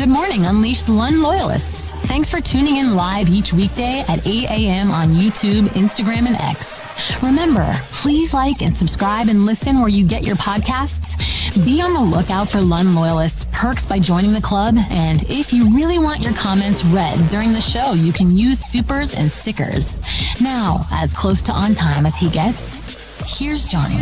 Good morning, Unleashed Lund loyalists. Thanks for tuning in live each weekday at 8 a.m. on YouTube, Instagram, and X. Remember, please like and subscribe and listen where you get your podcasts. Be on the lookout for Lund loyalists perks by joining the club. And if you really want your comments read during the show, you can use supers and stickers. Now, as close to on time as he gets, here's Johnny.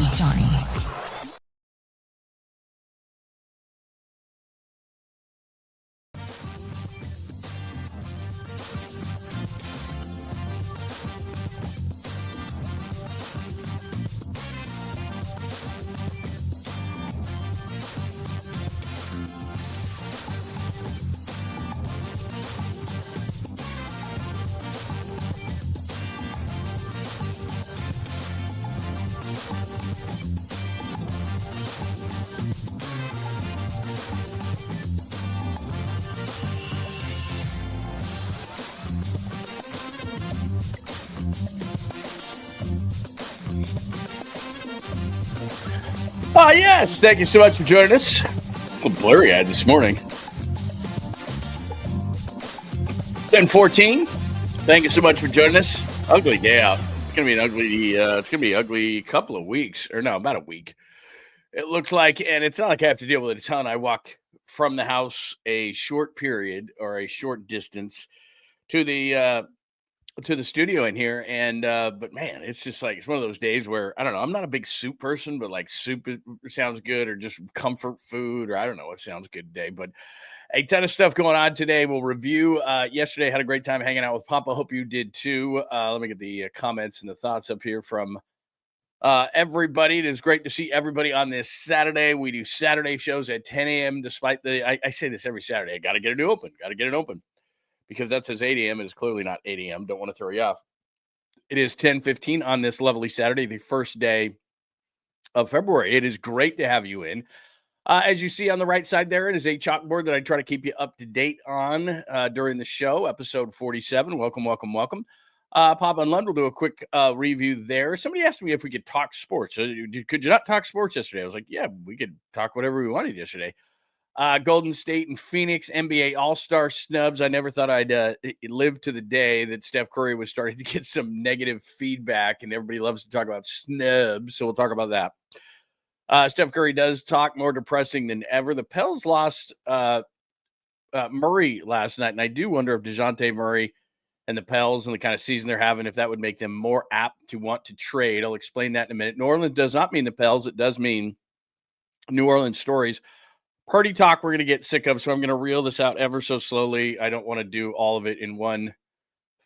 Yes, thank you so much for joining us. A little blurry-eyed this morning. 10:14. Thank you so much for joining us. Ugly day out. It's gonna be an ugly couple of weeks, or no, about a week. It looks like, and it's not like I have to deal with it a ton. I walk from the house a short period or a short distance to the studio in here, and but man, it's just like it's one of those days where I don't know. I'm not a big soup person, but like soup sounds good, or just comfort food, or I don't know what sounds good today. But a ton of stuff going on today. We'll review. Yesterday, had a great time hanging out with Papa. Hope you did too. Let me get the comments and the thoughts up here from everybody. It is great to see everybody on this Saturday. We do Saturday shows at 10 a.m. Despite I say this every Saturday. I got to get it open. Got to get it open. Because that says 8 a.m. It is clearly not 8 a.m. Don't want to throw you off. It is 10:15 on this lovely Saturday, the first day of February. It is great to have you in. As you see on the right side there, it is a chalkboard that I try to keep you up to date on during the show, episode 47. Welcome. Papa and Lund will do a quick review there. Somebody asked me if we could talk sports. Could you not talk sports yesterday? I was like, yeah, we could talk whatever we wanted yesterday. Golden State and Phoenix NBA All-Star snubs. I never thought I'd live to the day that Steph Curry was starting to get some negative feedback, and everybody loves to talk about snubs, so we'll talk about that. Steph Curry does talk more depressing than ever. The Pels lost Murray last night, and I do wonder if DeJounte Murray and the Pels and the kind of season they're having, if that would make them more apt to want to trade. I'll explain that in a minute. New Orleans does not mean the Pels. It does mean New Orleans stories. Purdy talk we're going to get sick of, so I'm going to reel this out ever so slowly. I don't want to do all of it in one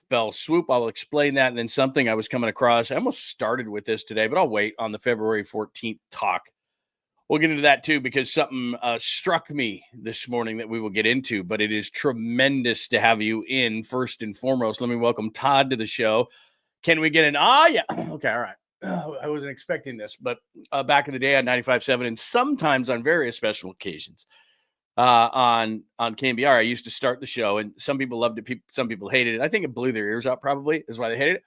fell swoop. I'll explain that, and then something I was coming across. I almost started with this today, but I'll wait on the February 14th talk. We'll get into that too, because something struck me this morning that we will get into, but it is tremendous to have you in. First and foremost, let me welcome Todd to the show. Can we get an, yeah. Okay, all right. I wasn't expecting this, but back in the day on 95.7 and sometimes on various special occasions on KMBR, I used to start the show, and some people loved it. Some people hated it. I think it blew their ears out, probably is why they hated it.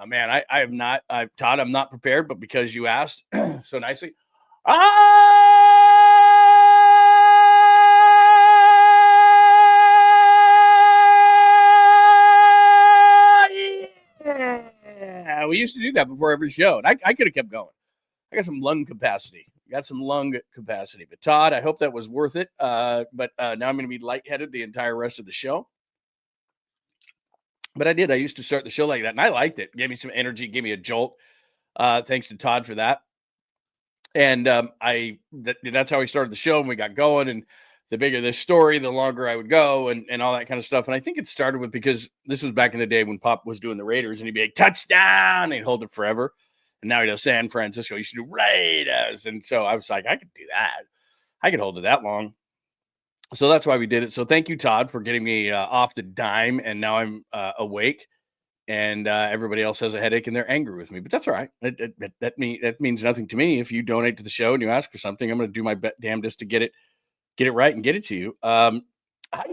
Man, I have not, Todd, I'm not prepared, but because you asked so nicely. We used to do that before every show, and I could have kept going. I got some lung capacity. But Todd, I hope that was worth it. But now I'm going to be lightheaded the entire rest of the show. But I did. I used to start the show like that, and I liked it. Gave me some energy, gave me a jolt. Thanks to Todd for that. And that's how we started the show, and we got going. And the bigger this story, the longer I would go, and all that kind of stuff. And I think it started with, because this was back in the day when Pop was doing the Raiders, and he'd be like, touchdown, and he'd hold it forever. And now he does San Francisco. He used to do Raiders. And so I was like, I could do that. I could hold it that long. So that's why we did it. So thank you, Todd, for getting me off the dime. And now I'm awake, and everybody else has a headache, and they're angry with me. But that's all right. That means nothing to me. If you donate to the show and you ask for something, I'm going to do my damnedest to get it right and get it to you. Hi,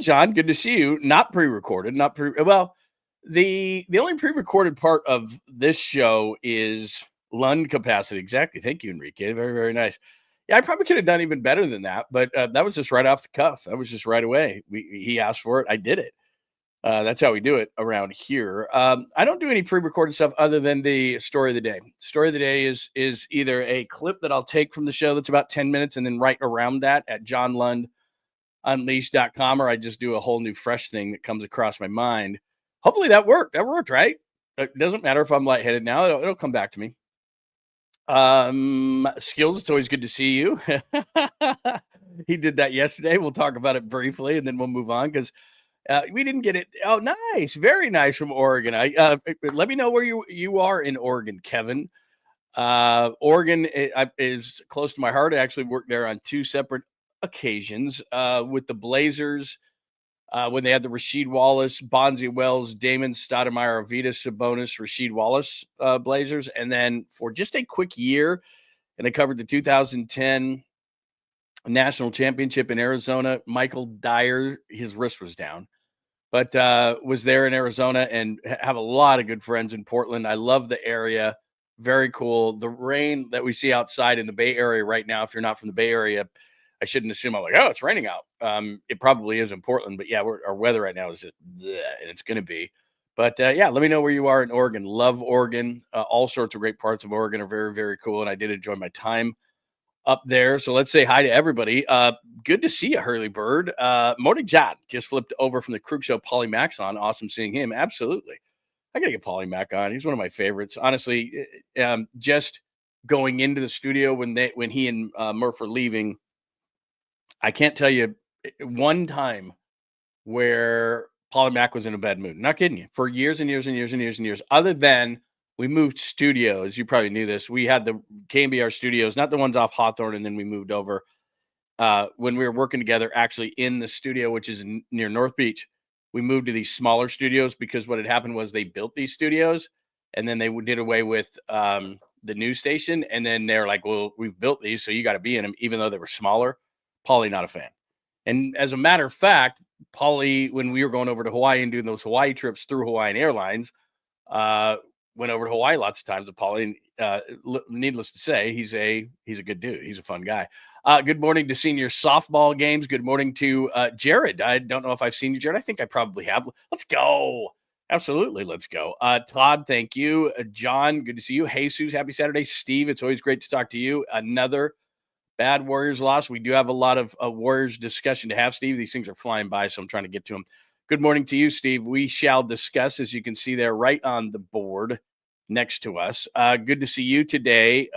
John. Good to see you. Not pre-recorded. Well, the only pre-recorded part of this show is Lund capacity. Exactly. Thank you, Enrique. Very, very nice. Yeah, I probably could have done even better than that, but that was just right off the cuff. That was just right away. He asked for it. I did it. That's how we do it around here. I don't do any pre-recorded stuff other than the story of the day. Story of the day is either a clip that I'll take from the show that's about 10 minutes and then right around that at johnlundunleashed.com, or I just do a whole new fresh thing that comes across my mind. Hopefully that worked. That worked, right? It doesn't matter if I'm lightheaded now. It'll come back to me. Skills, it's always good to see you. He did that yesterday. We'll talk about it briefly and then we'll move on because we didn't get it. Oh, nice. Very nice from Oregon. Let me know where you are in Oregon, Kevin. Oregon is close to my heart. I actually worked there on 2 separate occasions with the Blazers when they had the Rasheed Wallace, Bonzi Wells, Damon Stoudemire, Arvydas Sabonis, Rasheed Wallace Blazers. And then for just a quick year, and I covered the 2010 national championship in Arizona. Michael Dyer, his wrist was down, but was there in Arizona and have a lot of good friends in Portland. I love the area. Very cool. The rain that we see outside in the Bay Area right now, if you're not from the Bay Area, I shouldn't assume I'm like, oh, it's raining out. It probably is in Portland, but yeah, our weather right now is just bleh, and it's going to be. But yeah, let me know where you are in Oregon. Love Oregon. All sorts of great parts of Oregon are very, very cool. And I did enjoy my time up there. So let's say hi to everybody. Good to see you, Hurley Bird. Morning John just flipped over from the Krug Show. Paulie Mack's on. Awesome seeing him. Absolutely. I got to get Paulie Mack on. He's one of my favorites. Honestly, just going into the studio when he and Murph are leaving, I can't tell you one time where Paulie Mack was in a bad mood. Not kidding you. For years and years and years and years and years, other than we moved studios. You probably knew this. We had the KMBR studios, not the ones off Hawthorne, and then we moved over when we were working together actually in the studio, which is near North Beach. We moved to these smaller studios because what had happened was they built these studios and then they did away with the news station. And then they're like, well, we've built these, so you got to be in them, even though they were smaller. Paulie, not a fan. And as a matter of fact, Paulie, when we were going over to Hawaii and doing those Hawaii trips through Hawaiian Airlines, went over to Hawaii lots of times with Paulie. Needless to say, he's a good dude. He's a fun guy. Good morning to senior softball games. Good morning to Jared. I don't know if I've seen you, Jared. I think I probably have. Let's go. Absolutely. Let's go. Todd, thank you. John, good to see you. Jesus, happy Saturday. Steve, it's always great to talk to you. Another bad Warriors loss. We do have a lot of Warriors discussion to have, Steve. These things are flying by, so I'm trying to get to them. Good morning to you, Steve. We shall discuss, as you can see there, right on the board next to us. Good to see you today,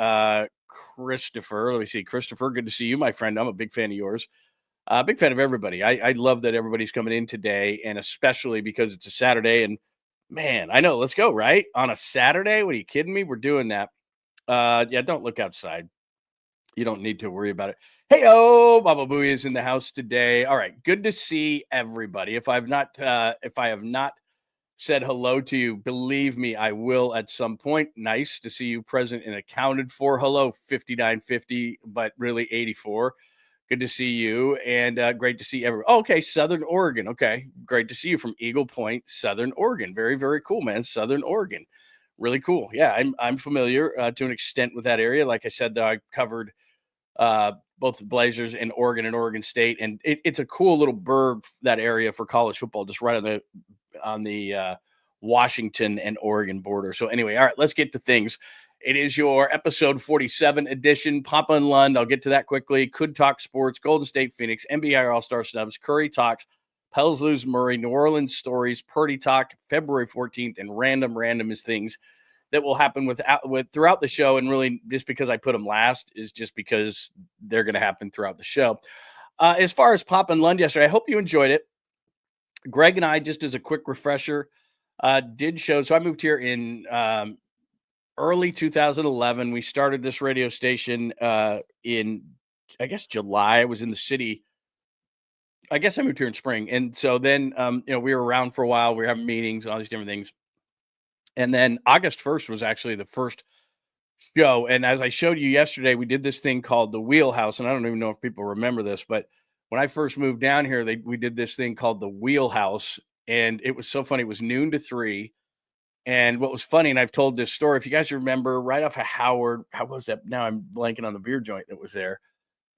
Christopher. Let me see. Christopher, good to see you, my friend. I'm a big fan of yours. Big fan of everybody. I love that everybody's coming in today, and especially because it's a Saturday. And, man, I know. Let's go, right? On a Saturday? What, are you kidding me? We're doing that. Yeah, don't look outside. You don't need to worry about it. Hey-oh, Baba Booey is in the house today. All right, good to see everybody. If I have not said hello to you, believe me, I will at some point. Nice to see you present and accounted for. Hello, 5950, but really 84. Good to see you, and great to see everyone. Oh, okay, Southern Oregon. Okay, great to see you from Eagle Point, Southern Oregon. Very, very cool, man. Southern Oregon, really cool. Yeah, I'm familiar to an extent with that area. Like I said, though, I covered both the Blazers and Oregon State, and it's a cool little burg, that area for college football, just right on the Washington and Oregon border. So anyway, all right, let's get to things. It is your episode 47 edition. Papa and Lund, I'll get to that quickly. Could talk sports, Golden State, Phoenix, NBA All-Star snubs, Curry talks, Pels lose Murray, New Orleans stories, Purdy talk, February 14th, and random is things that will happen with throughout the show. And really, just because I put them last is just because they're going to happen throughout the show. As far as Papa and Lund yesterday, I hope you enjoyed it. Greg and I, just as a quick refresher, did shows. So I moved here in early 2011. We started this radio station in, I guess, July. I was in the city. I guess I moved here in spring. And so then, we were around for a while. We were having meetings, all these different things. And then August 1st was actually the first show. And as I showed you yesterday, we did this thing called the Wheelhouse. And I don't even know if people remember this, but when I first moved down here, we did this thing called the Wheelhouse. And it was so funny. It was noon to 3. And what was funny, and I've told this story, if you guys remember, right off of Howard, how was that? Now I'm blanking on the beer joint that was there.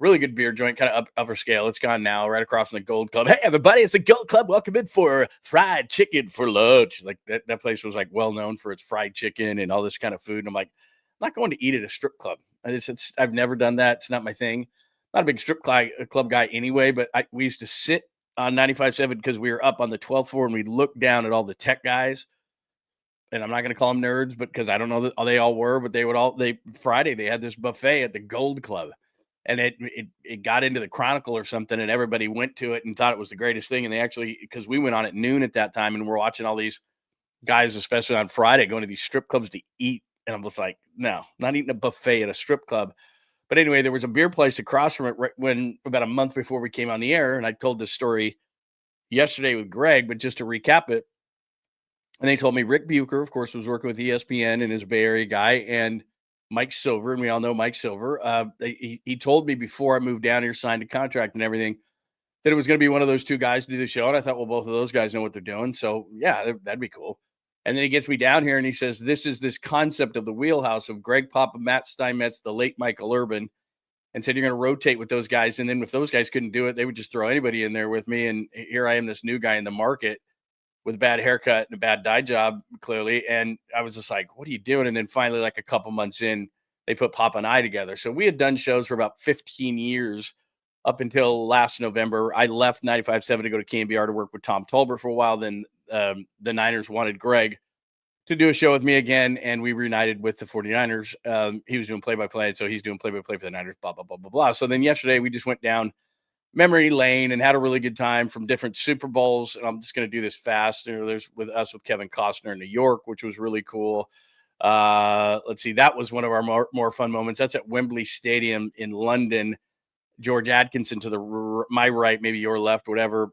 Really good beer joint, kind of upper scale. It's gone now, right across from the Gold Club. Hey, everybody, it's the Gold Club. Welcome in for fried chicken for lunch. Like that place was like well known for its fried chicken and all this kind of food. And I'm like, I'm not going to eat at a strip club. I've never done that. It's not my thing. Not a big strip club guy anyway, but we used to sit on 95.7 because we were up on the 12th floor and we looked down at all the tech guys. And I'm not going to call them nerds, but because I don't know that they all were, but Friday they had this buffet at the Gold Club. And it got into the Chronicle or something, and everybody went to it and thought it was the greatest thing. And they actually, because we went on at noon at that time, and we're watching all these guys, especially on Friday, going to these strip clubs to eat. And I'm just like, no, not eating a buffet at a strip club. But anyway, there was a beer place across from it about a month before we came on the air, and I told this story yesterday with Greg, but just to recap it, and they told me Rick Bucher, of course, was working with ESPN and is a Bay Area guy, and Mike Silver, and we all know Mike Silver. He told me before I moved down here, signed a contract and everything, that it was going to be one of those two guys to do the show. And I thought, well, both of those guys know what they're doing. So, yeah, that'd be cool. And then he gets me down here and he says, this is this concept of the wheelhouse of Greg Papa, Matt Steinmetz, the late Michael Urban, and said, you're going to rotate with those guys. And then if those guys couldn't do it, they would just throw anybody in there with me. And here I am, this new guy in the market with a bad haircut and a bad dye job, clearly. And I was just like, what are you doing? And then finally, like a couple months in, they put Papa and I together. So we had done shows for about 15 years up until last November. I left 95.7 to go to KNBR to work with Tom Tolbert for a while. Then the Niners wanted Greg to do a show with me again, and we reunited with the 49ers. He was doing play-by-play, so he's doing play-by-play for the Niners, blah, blah, blah, blah, blah. So then yesterday we just went down memory lane and had a really good time from different Super Bowls. And I'm just going to do this fast. There's with Kevin Costner in New York, which was really cool. Let's see. That was one of our more fun moments. That's at Wembley Stadium in London. George Atkinson to my right, maybe your left, whatever,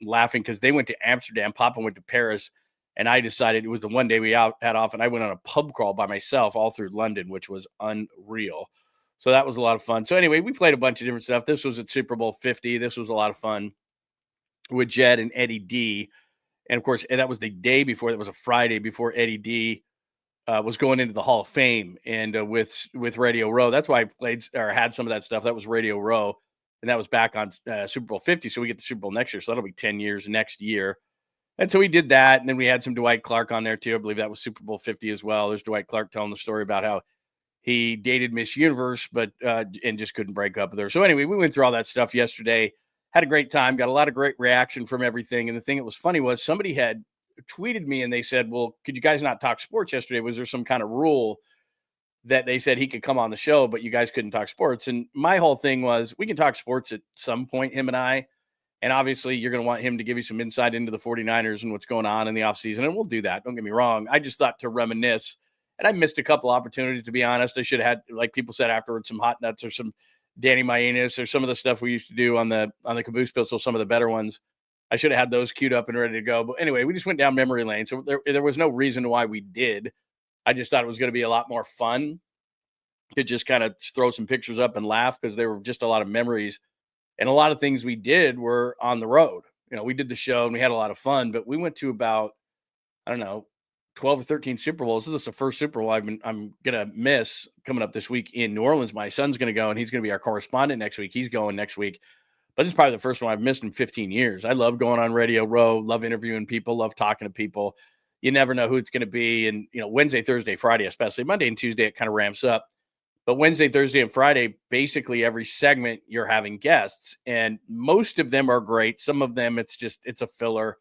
laughing because they went to Amsterdam. Papa went to Paris. And I decided it was the one day we had off. And I went on a pub crawl by myself all through London, which was unreal. So that was a lot of fun. So anyway, we played a bunch of different stuff. This was at Super Bowl 50. This was a lot of fun with Jed and Eddie D. And, of course, that was the day before. That was a Friday before Eddie D was going into the Hall of Fame. And with Radio Row, that's why I played or had some of that stuff. That was Radio Row. And that was back on Super Bowl 50. So we get the Super Bowl next year. So that'll be 10 years next year. And so we did that. And then we had some Dwight Clark on there, too. I believe that was Super Bowl 50 as well. There's Dwight Clark telling the story about how he dated Miss Universe, but and just couldn't break up with her. So anyway, we went through all that stuff yesterday, had a great time, got a lot of great reaction from everything. And the thing that was funny was somebody had tweeted me and they said, well, could you guys not talk sports yesterday? Was there some kind of rule that they said he could come on the show, but you guys couldn't talk sports? And my whole thing was we can talk sports at some point, him and I. And obviously, you're going to want him to give you some insight into the 49ers and what's going on in the offseason. And we'll do that. Don't get me wrong. I just thought to reminisce. And I missed a couple opportunities, to be honest. I should have had, like people said afterwards, some hot nuts or some Danny Mayenas or some of the stuff we used to do on the Caboose Pistol, some of the better ones. I should have had those queued up and ready to go. But anyway, we just went down memory lane. So there was no reason why we did. I just thought it was going to be a lot more fun to just kind of throw some pictures up and laugh because there were just a lot of memories. And a lot of things we did were on the road. We did the show and we had a lot of fun, but we went to about, 12 or 13 Super Bowls. This is the first Super Bowl I'm going to miss coming up this week in New Orleans. My son's going to go, and he's going to be our correspondent next week. He's going next week. But this is probably the first one I've missed in 15 years. I love going on Radio Row, love interviewing people, love talking to people. You never know who it's going to be. And, Wednesday, Thursday, Friday, especially. Monday and Tuesday, it kind of ramps up. But Wednesday, Thursday, and Friday, basically every segment you're having guests. And most of them are great. Some of them, it's a filler.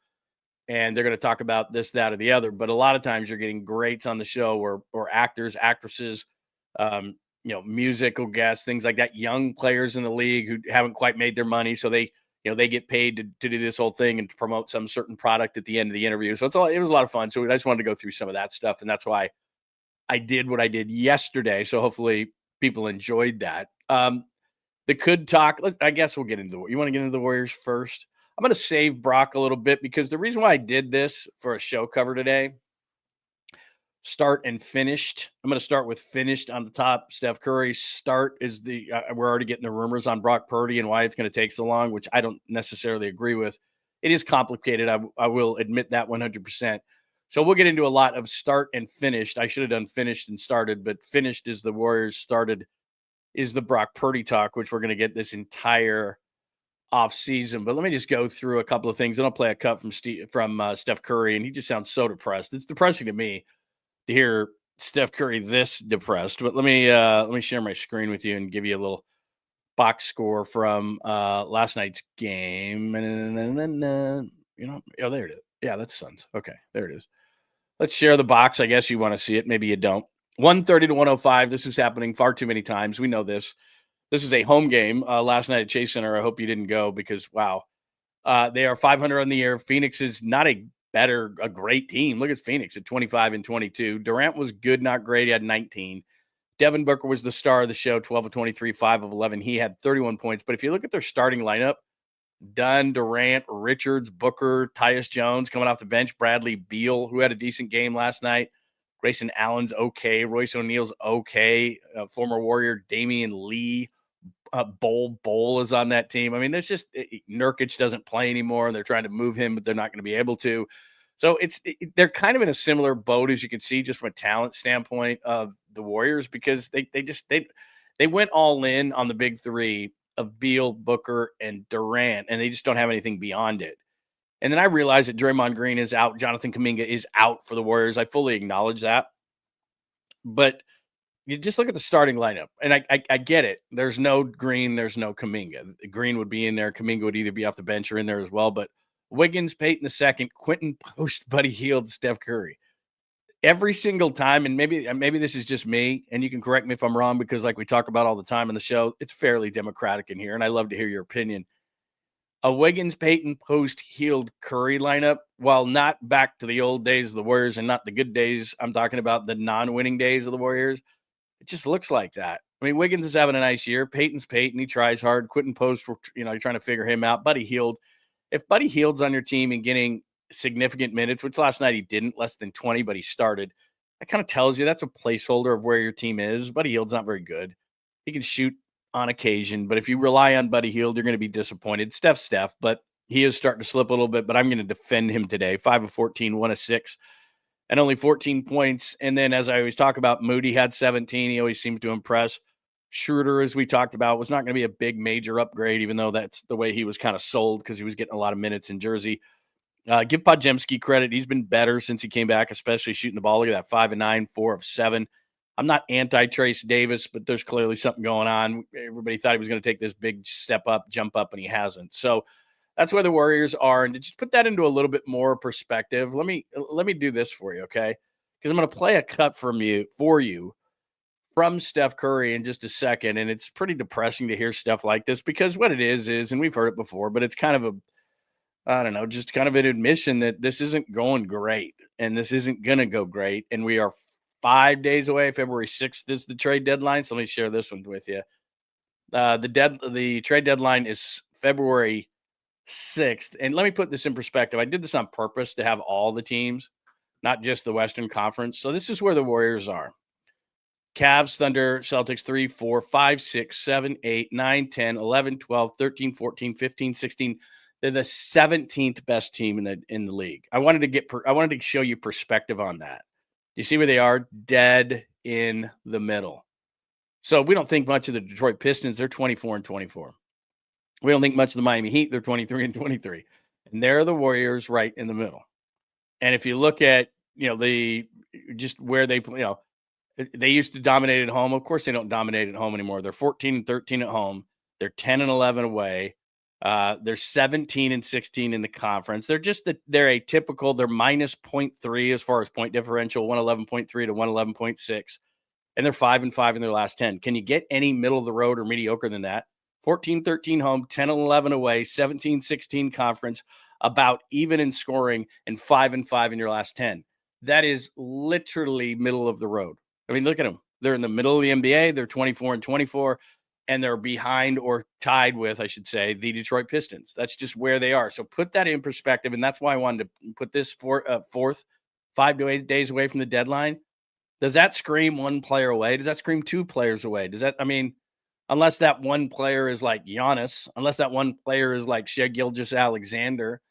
And they're going to talk about this, that, or the other. But a lot of times you're getting greats on the show or actors, actresses, musical guests, things like that, young players in the league who haven't quite made their money. So they get paid to do this whole thing and to promote some certain product at the end of the interview. So it was a lot of fun. So I just wanted to go through some of that stuff. And that's why I did what I did yesterday. So hopefully people enjoyed that. The could talk, I guess we'll get into you want to get into the Warriors first? I'm going to save Brock a little bit because the reason why I did this for a show cover today, start and finished. I'm going to start with finished on the top. Steph Curry. Start is we're already getting the rumors on Brock Purdy and why it's going to take so long, which I don't necessarily agree with. It is complicated. I will admit that 100%. So we'll get into a lot of start and finished. I should have done finished and started, but finished is the Warriors started is the Brock Purdy talk, which we're going to get this entire offseason. But let me just go through a couple of things. And I'll play a cut from Steph Curry, and he just sounds so depressed. It's depressing to me to hear Steph Curry this depressed. But let me share my screen with you and give you a little box score from last night's game. And then oh, there it is. Yeah, that's Suns. Okay, there it is. Let's share the box. I guess you want to see it. Maybe you don't. 130 to 105. This is happening far too many times. We know this. This is a home game last night at Chase Center. I hope you didn't go because, wow, they are 500 on the year. Phoenix is not a great team. Look at Phoenix at 25 and 22. Durant was good, not great. He had 19. Devin Booker was the star of the show, 12 of 23, 5 of 11. He had 31 points. But if you look at their starting lineup, Dunn, Durant, Richards, Booker, Tyus Jones coming off the bench, Bradley Beal, who had a decent game last night. Grayson Allen's okay. Royce O'Neal's okay. Former Warrior Damian Lee. Bowl is on that team. I mean, there's just Nurkic doesn't play anymore, and they're trying to move him, but they're not going to be able to. So they're kind of in a similar boat, as you can see, just from a talent standpoint of the Warriors, because they went all in on the big three of Beal, Booker, and Durant, and they just don't have anything beyond it. And then I realized that Draymond Green is out. Jonathan Kuminga is out for the Warriors. I fully acknowledge that. But you just look at the starting lineup, and I get it. There's no Green, there's no Kuminga. Green would be in there. Kuminga would either be off the bench or in there as well. But Wiggins, Payton II, Quentin Post, Buddy Hield, Steph Curry. Every single time, and maybe this is just me, and you can correct me if I'm wrong, because like we talk about all the time in the show, it's fairly democratic in here, and I love to hear your opinion. A Wiggins, Payton, Post, Hield, Curry lineup, while not back to the old days of the Warriors and not the good days, I'm talking about the non-winning days of the Warriors, it just looks like that. I mean, Wiggins is having a nice year. Payton's Payton. He tries hard. Quentin Post, you're trying to figure him out. Buddy Hield. If Buddy Hield's on your team and getting significant minutes, which last night he didn't, less than 20, but he started, that kind of tells you that's a placeholder of where your team is. Buddy Hield's not very good. He can shoot on occasion, but if you rely on Buddy Hield, you're going to be disappointed. Steph, but he is starting to slip a little bit, but I'm going to defend him today. 5 of 14, 1 of 6. And only 14 points. And then, as I always talk about, Moody had 17. He always seems to impress. Schroeder, as we talked about, was not going to be a big major upgrade, even though that's the way he was kind of sold because he was getting a lot of minutes in Jersey. Give Podziemski credit. He's been better since he came back, especially shooting the ball. Look at that, 5 of 9, 4 of 7. I'm not anti-Trace Davis, but there's clearly something going on. Everybody thought he was going to take this big jump up, and he hasn't. So that's where the Warriors are. And to just put that into a little bit more perspective, let me do this for you, okay? Because I'm going to play a cut for you from Steph Curry in just a second. And it's pretty depressing to hear stuff like this because what it is, and we've heard it before, but it's kind of just kind of an admission that this isn't going great and this isn't going to go great. And we are 5 days away. February 6th is the trade deadline. So let me share this one with you. The trade deadline is February 6th. And let me put this in perspective. I did this on purpose to have all the teams, not just the Western Conference. So this is where the Warriors are. Cavs, Thunder, Celtics 3, 4, 5, 6, 7, 8, 9, 10, 11, 12, 13, 14, 15, 16. They're the 17th best team in the league. I wanted to show you perspective on that. You see where they are? Dead in the middle. So we don't think much of the Detroit Pistons. They're 24 and 24. We don't think much of the Miami Heat. They're 23 and 23. And they're the Warriors right in the middle. And if you look at, where they play, they used to dominate at home. Of course, they don't dominate at home anymore. They're 14 and 13 at home. They're 10 and 11 away. They're 17 and 16 in the conference. They're atypical. They're minus 0.3 as far as point differential, 111.3 to 111.6. And they're 5 and 5 in their last 10. Can you get any middle of the road or mediocre than that? 14-13 home, 10-11 away, 17-16 conference, about even in scoring, and 5 and 5 in your last 10. That is literally middle of the road. I mean, look at them. They're in the middle of the NBA. They're 24 and 24, and they're behind or tied with, I should say, the Detroit Pistons. That's just where they are. So put that in perspective, and that's why I wanted to put this fourth 5 to 8 days away from the deadline. Does that scream one player away? Does that scream 2 players away? Unless that one player is like Giannis, unless that one player is like Shai Gilgeous-Alexander,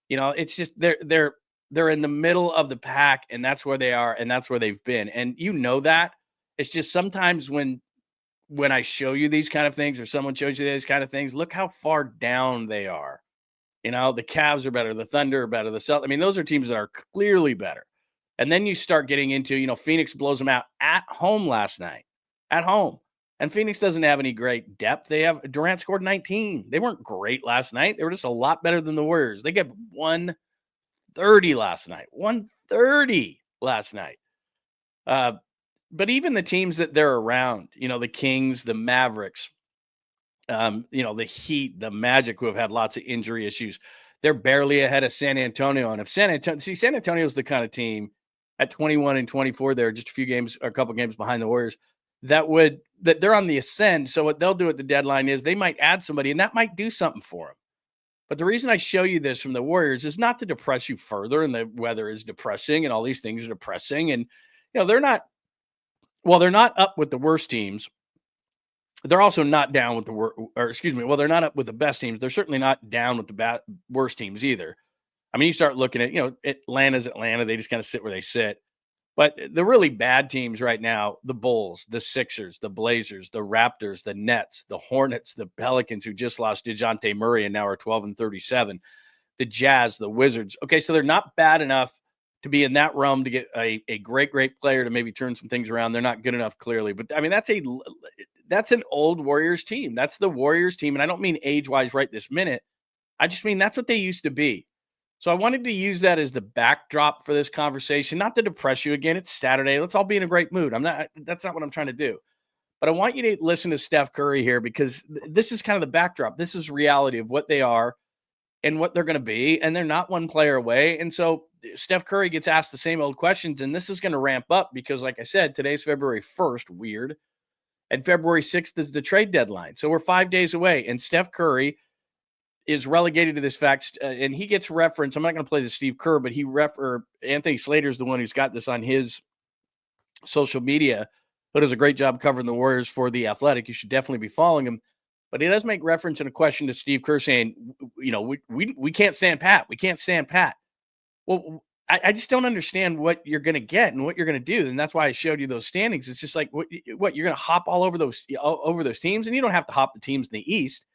it's just they're in the middle of the pack, and that's where they are, and that's where they've been. And that. It's just sometimes when when I show you these kind of things, or someone shows you these kind of things, look how far down they are. The Cavs are better, the Thunder are better, the Celtics. I mean, those are teams that are clearly better. And then you start getting into, Phoenix blows them out at home last night. At home. And Phoenix doesn't have any great depth. Durant scored 19. They weren't great last night. They were just a lot better than the Warriors. They gave 130 last night. 130 last night. But even the teams that they're around, the Kings, the Mavericks, the Heat, the Magic, who have had lots of injury issues, they're barely ahead of San Antonio. And if San Antonio is the kind of team at 21 and 24, they're just a couple games behind the Warriors, that they're on the ascend. So what they'll do at the deadline is they might add somebody, and that might do something for them. But the reason I show you this from the Warriors is not to depress you further, and the weather is depressing, and all these things are depressing. And, they're not up with the worst teams. They're also not down with they're not up with the best teams. They're certainly not down with the worst teams either. I mean, you start looking at, Atlanta's Atlanta. They just kind of sit where they sit. But the really bad teams right now, the Bulls, the Sixers, the Blazers, the Raptors, the Nets, the Hornets, the Pelicans, who just lost DeJounte Murray and now are 12-37, the Jazz, the Wizards. Okay, so they're not bad enough to be in that realm to get a great, great player to maybe turn some things around. They're not good enough, clearly. But, I mean, that's an old Warriors team. That's the Warriors team. And I don't mean age-wise right this minute. I just mean that's what they used to be. So I wanted to use that as the backdrop for this conversation, not to depress you. Again, it's Saturday. Let's all be in a great mood. That's not what I'm trying to do. But I want you to listen to Steph Curry here, because this is kind of the backdrop. This is reality of what they are and what they're going to be. And they're not one player away. And so Steph Curry gets asked the same old questions, and this is going to ramp up because, like I said, today's February 1st, weird. And February 6th is the trade deadline. So we're 5 days away. And Steph Curry is relegated to this fact, and he gets reference. I'm not going to play the Steve Kerr, but Anthony Slater's the one who's got this on his social media, who does a great job covering the Warriors for The Athletic. You should definitely be following him. But he does make reference in a question to Steve Kerr saying, we can't stand Pat. We can't stand Pat. Well, I just don't understand what you're going to get and what you're going to do. And that's why I showed you those standings. It's just like, what you're going to hop all over those teams, and you don't have to hop the teams in the East.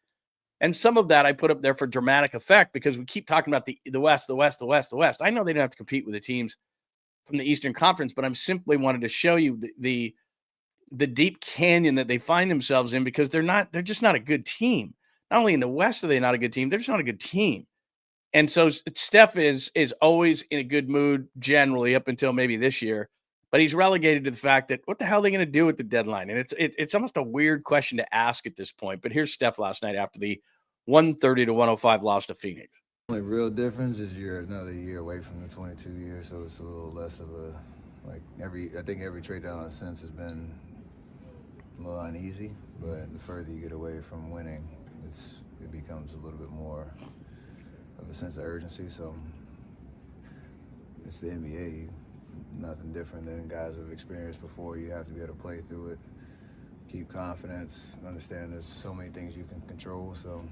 And some of that I put up there for dramatic effect because we keep talking about the West. I know they don't have to compete with the teams from the Eastern Conference, but I'm simply wanted to show you the deep canyon that they find themselves in, because they're just not a good team. Not only in the West are they not a good team, they're just not a good team. And so Steph is always in a good mood generally up until maybe this year, but he's relegated to the fact that what the hell are they going to do with the deadline? And it's almost a weird question to ask at this point. But here's Steph last night after the 130-105 loss to Phoenix. The only real difference is you're another year away from the 22 years, so it's a little less of I think every trade down since has been a little uneasy, but the further you get away from winning, it becomes a little bit more of a sense of urgency. So it's the NBA, nothing different than guys have experienced before. You have to be able to play through it, keep confidence, understand there's so many things you can control. So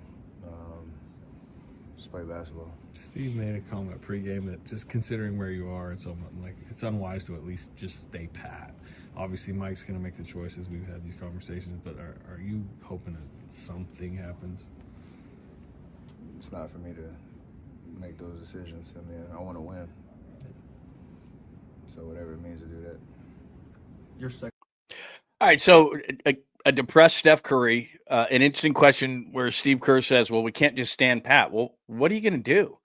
just play basketball. Steve made a comment pregame that just considering where you are and so like it's unwise to at least just stay pat. Obviously, Mike's going to make the choices. We've had these conversations, but are you hoping that something happens? It's not for me to make those decisions. I mean, I want to win. So whatever it means to do that. Your second. All right, so a depressed Steph Curry, an interesting question where Steve Kerr says, well, we can't just stand pat. Well, what are you going to do?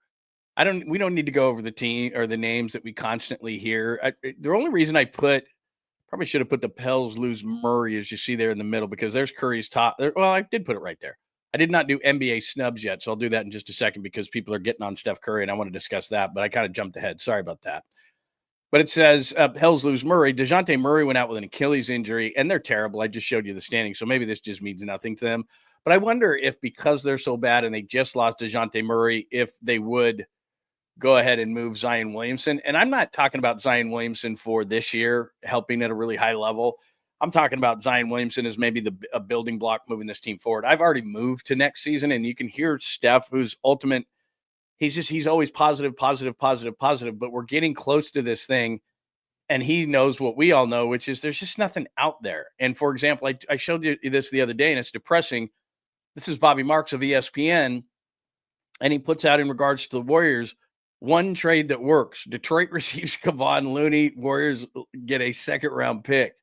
We don't need to go over the team or the names that we constantly hear. The only reason I probably should have put the Pels lose Murray, as you see there in the middle, because there's Curry's top. Well, I did put it right there. I did not do NBA snubs yet, so I'll do that in just a second because people are getting on Steph Curry, and I want to discuss that, but I kind of jumped ahead. Sorry about that. But it says Pels lose Murray. DeJounte Murray went out with an Achilles injury, and they're terrible. I just showed you the standings, so maybe this just means nothing to them. But I wonder if because they're so bad and they just lost DeJounte Murray, if they would go ahead and move Zion Williamson. And I'm not talking about Zion Williamson for this year, helping at a really high level. I'm talking about Zion Williamson as maybe a building block moving this team forward. I've already moved to next season, and you can hear Steph, who's ultimate. He's always positive, but we're getting close to this thing. And he knows what we all know, which is there's just nothing out there. And for example, I showed you this the other day, and it's depressing. This is Bobby Marks of ESPN, and he puts out in regards to the Warriors, one trade that works. Detroit receives Kevon Looney. Warriors get a second-round pick.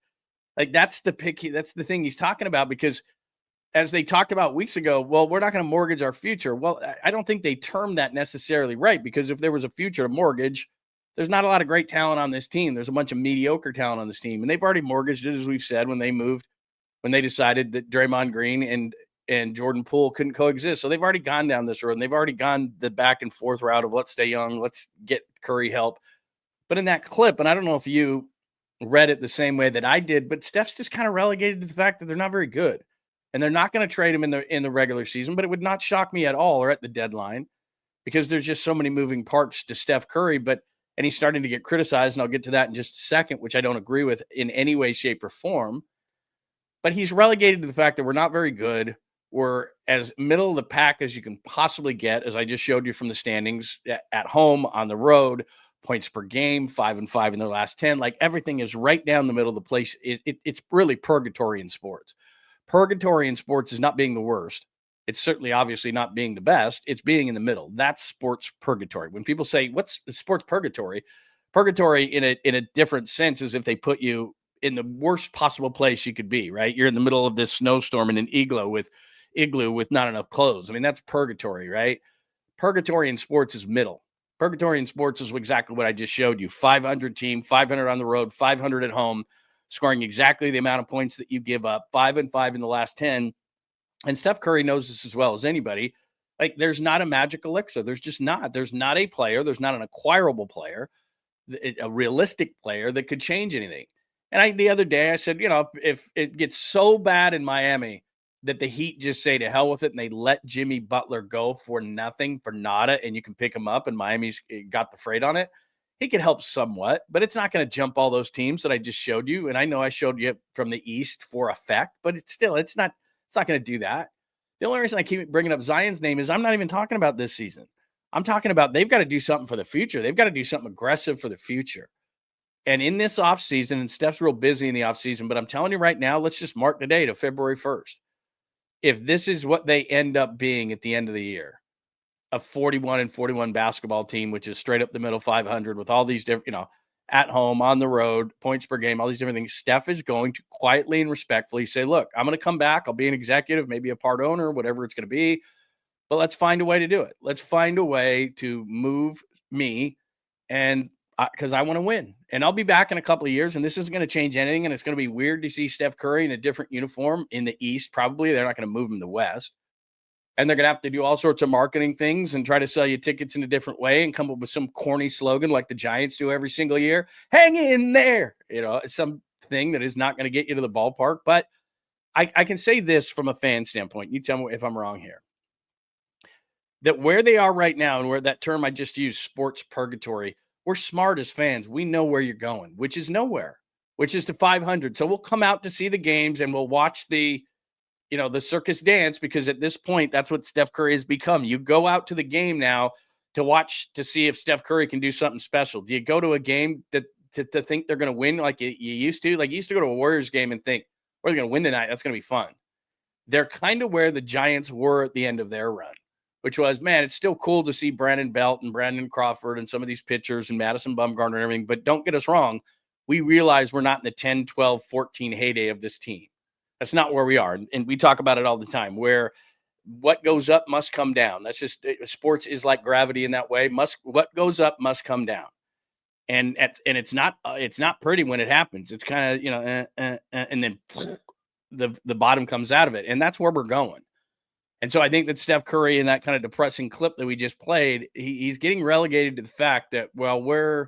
Like, that's the pick. That's the thing he's talking about, because as they talked about weeks ago, well, we're not going to mortgage our future. Well, I don't think they termed that necessarily right, because if there was a future to mortgage, there's not a lot of great talent on this team. There's a bunch of mediocre talent on this team, and they've already mortgaged it, as we've said, when they decided that Draymond Green and Jordan Poole couldn't coexist. So they've already gone down this road, and they've already gone the back and forth route of let's stay young, let's get Curry help. But in that clip, and I don't know if you read it the same way that I did, but Steph's just kind of relegated to the fact that they're not very good. And they're not going to trade him in the regular season, but it would not shock me at all, or at the deadline, because there's just so many moving parts to Steph Curry. And he's starting to get criticized, and I'll get to that in just a second, which I don't agree with in any way, shape, or form. But he's relegated to the fact that we're not very good. We're as middle of the pack as you can possibly get, as I just showed you from the standings, at home, on the road, points per game, 5-5 in their last 10. Like, everything is right down the middle of the place. It's really purgatory in sports. Purgatory in sports is not being the worst. It's certainly obviously not being the best. It's being in the middle. That's sports purgatory. When people say, what's sports purgatory? Purgatory in a different sense is if they put you in the worst possible place you could be, right? You're in the middle of this snowstorm in an igloo with not enough clothes. I mean, that's purgatory, right? Purgatory in sports is middle. Purgatory in sports is exactly what I just showed you. 500 team, 500 on the road, 500 at home, scoring exactly the amount of points that you give up, 5-5 in the last 10. And Steph Curry knows this as well as anybody. Like, there's not a magic elixir. There's just not. There's not a player. There's not an acquirable player, a realistic player that could change anything. And the other day I said, if it gets so bad in Miami that the Heat just say to hell with it and they let Jimmy Butler go for nothing, for nada, and you can pick him up and Miami's got the freight on it, he could help somewhat, but it's not going to jump all those teams that I just showed you. And I know I showed you from the East for effect, but it's not going to do that. The only reason I keep bringing up Zion's name is I'm not even talking about this season. I'm talking about they've got to do something for the future. They've got to do something aggressive for the future. And in this offseason, and Steph's real busy in the offseason, but I'm telling you right now, let's just mark the date of February 1st. If this is what they end up being at the end of the year, a 41-41 basketball team, which is straight up the middle 500 with all these different, at home, on the road, points per game, all these different things, Steph is going to quietly and respectfully say, look, I'm going to come back. I'll be an executive, maybe a part owner, whatever it's going to be, but let's find a way to do it. Let's find a way to move me, and because I want to win. And I'll be back in a couple of years, and this isn't going to change anything, and it's going to be weird to see Steph Curry in a different uniform in the East. Probably they're not going to move him to the West. And they're going to have to do all sorts of marketing things and try to sell you tickets in a different way and come up with some corny slogan like the Giants do every single year. Hang in there. It's something that is not going to get you to the ballpark. But I can say this from a fan standpoint. You tell me if I'm wrong here. That where they are right now, and where that term I just used, sports purgatory, we're smart as fans. We know where you're going, which is nowhere, which is to 500. So we'll come out to see the games and we'll watch the circus dance, because at this point, that's what Steph Curry has become. You go out to the game now to watch to see if Steph Curry can do something special. Do you go to a game to think they're going to win like you used to? Like, you used to go to a Warriors game and think, we're going to win tonight. That's going to be fun. They're kind of where the Giants were at the end of their run, which was, man, it's still cool to see Brandon Belt and Brandon Crawford and some of these pitchers and Madison Bumgarner and everything. But don't get us wrong. We realize we're not in the 10, 12, 14 heyday of this team. That's not where we are. And we talk about it all the time, where what goes up must come down. That's just, sports is like gravity in that way. What goes up must come down. And it's not pretty when it happens. It's kind of, and then the bottom comes out of it. And that's where we're going. And so I think that Steph Curry, in that kind of depressing clip that we just played, he's getting relegated to the fact that, well, we're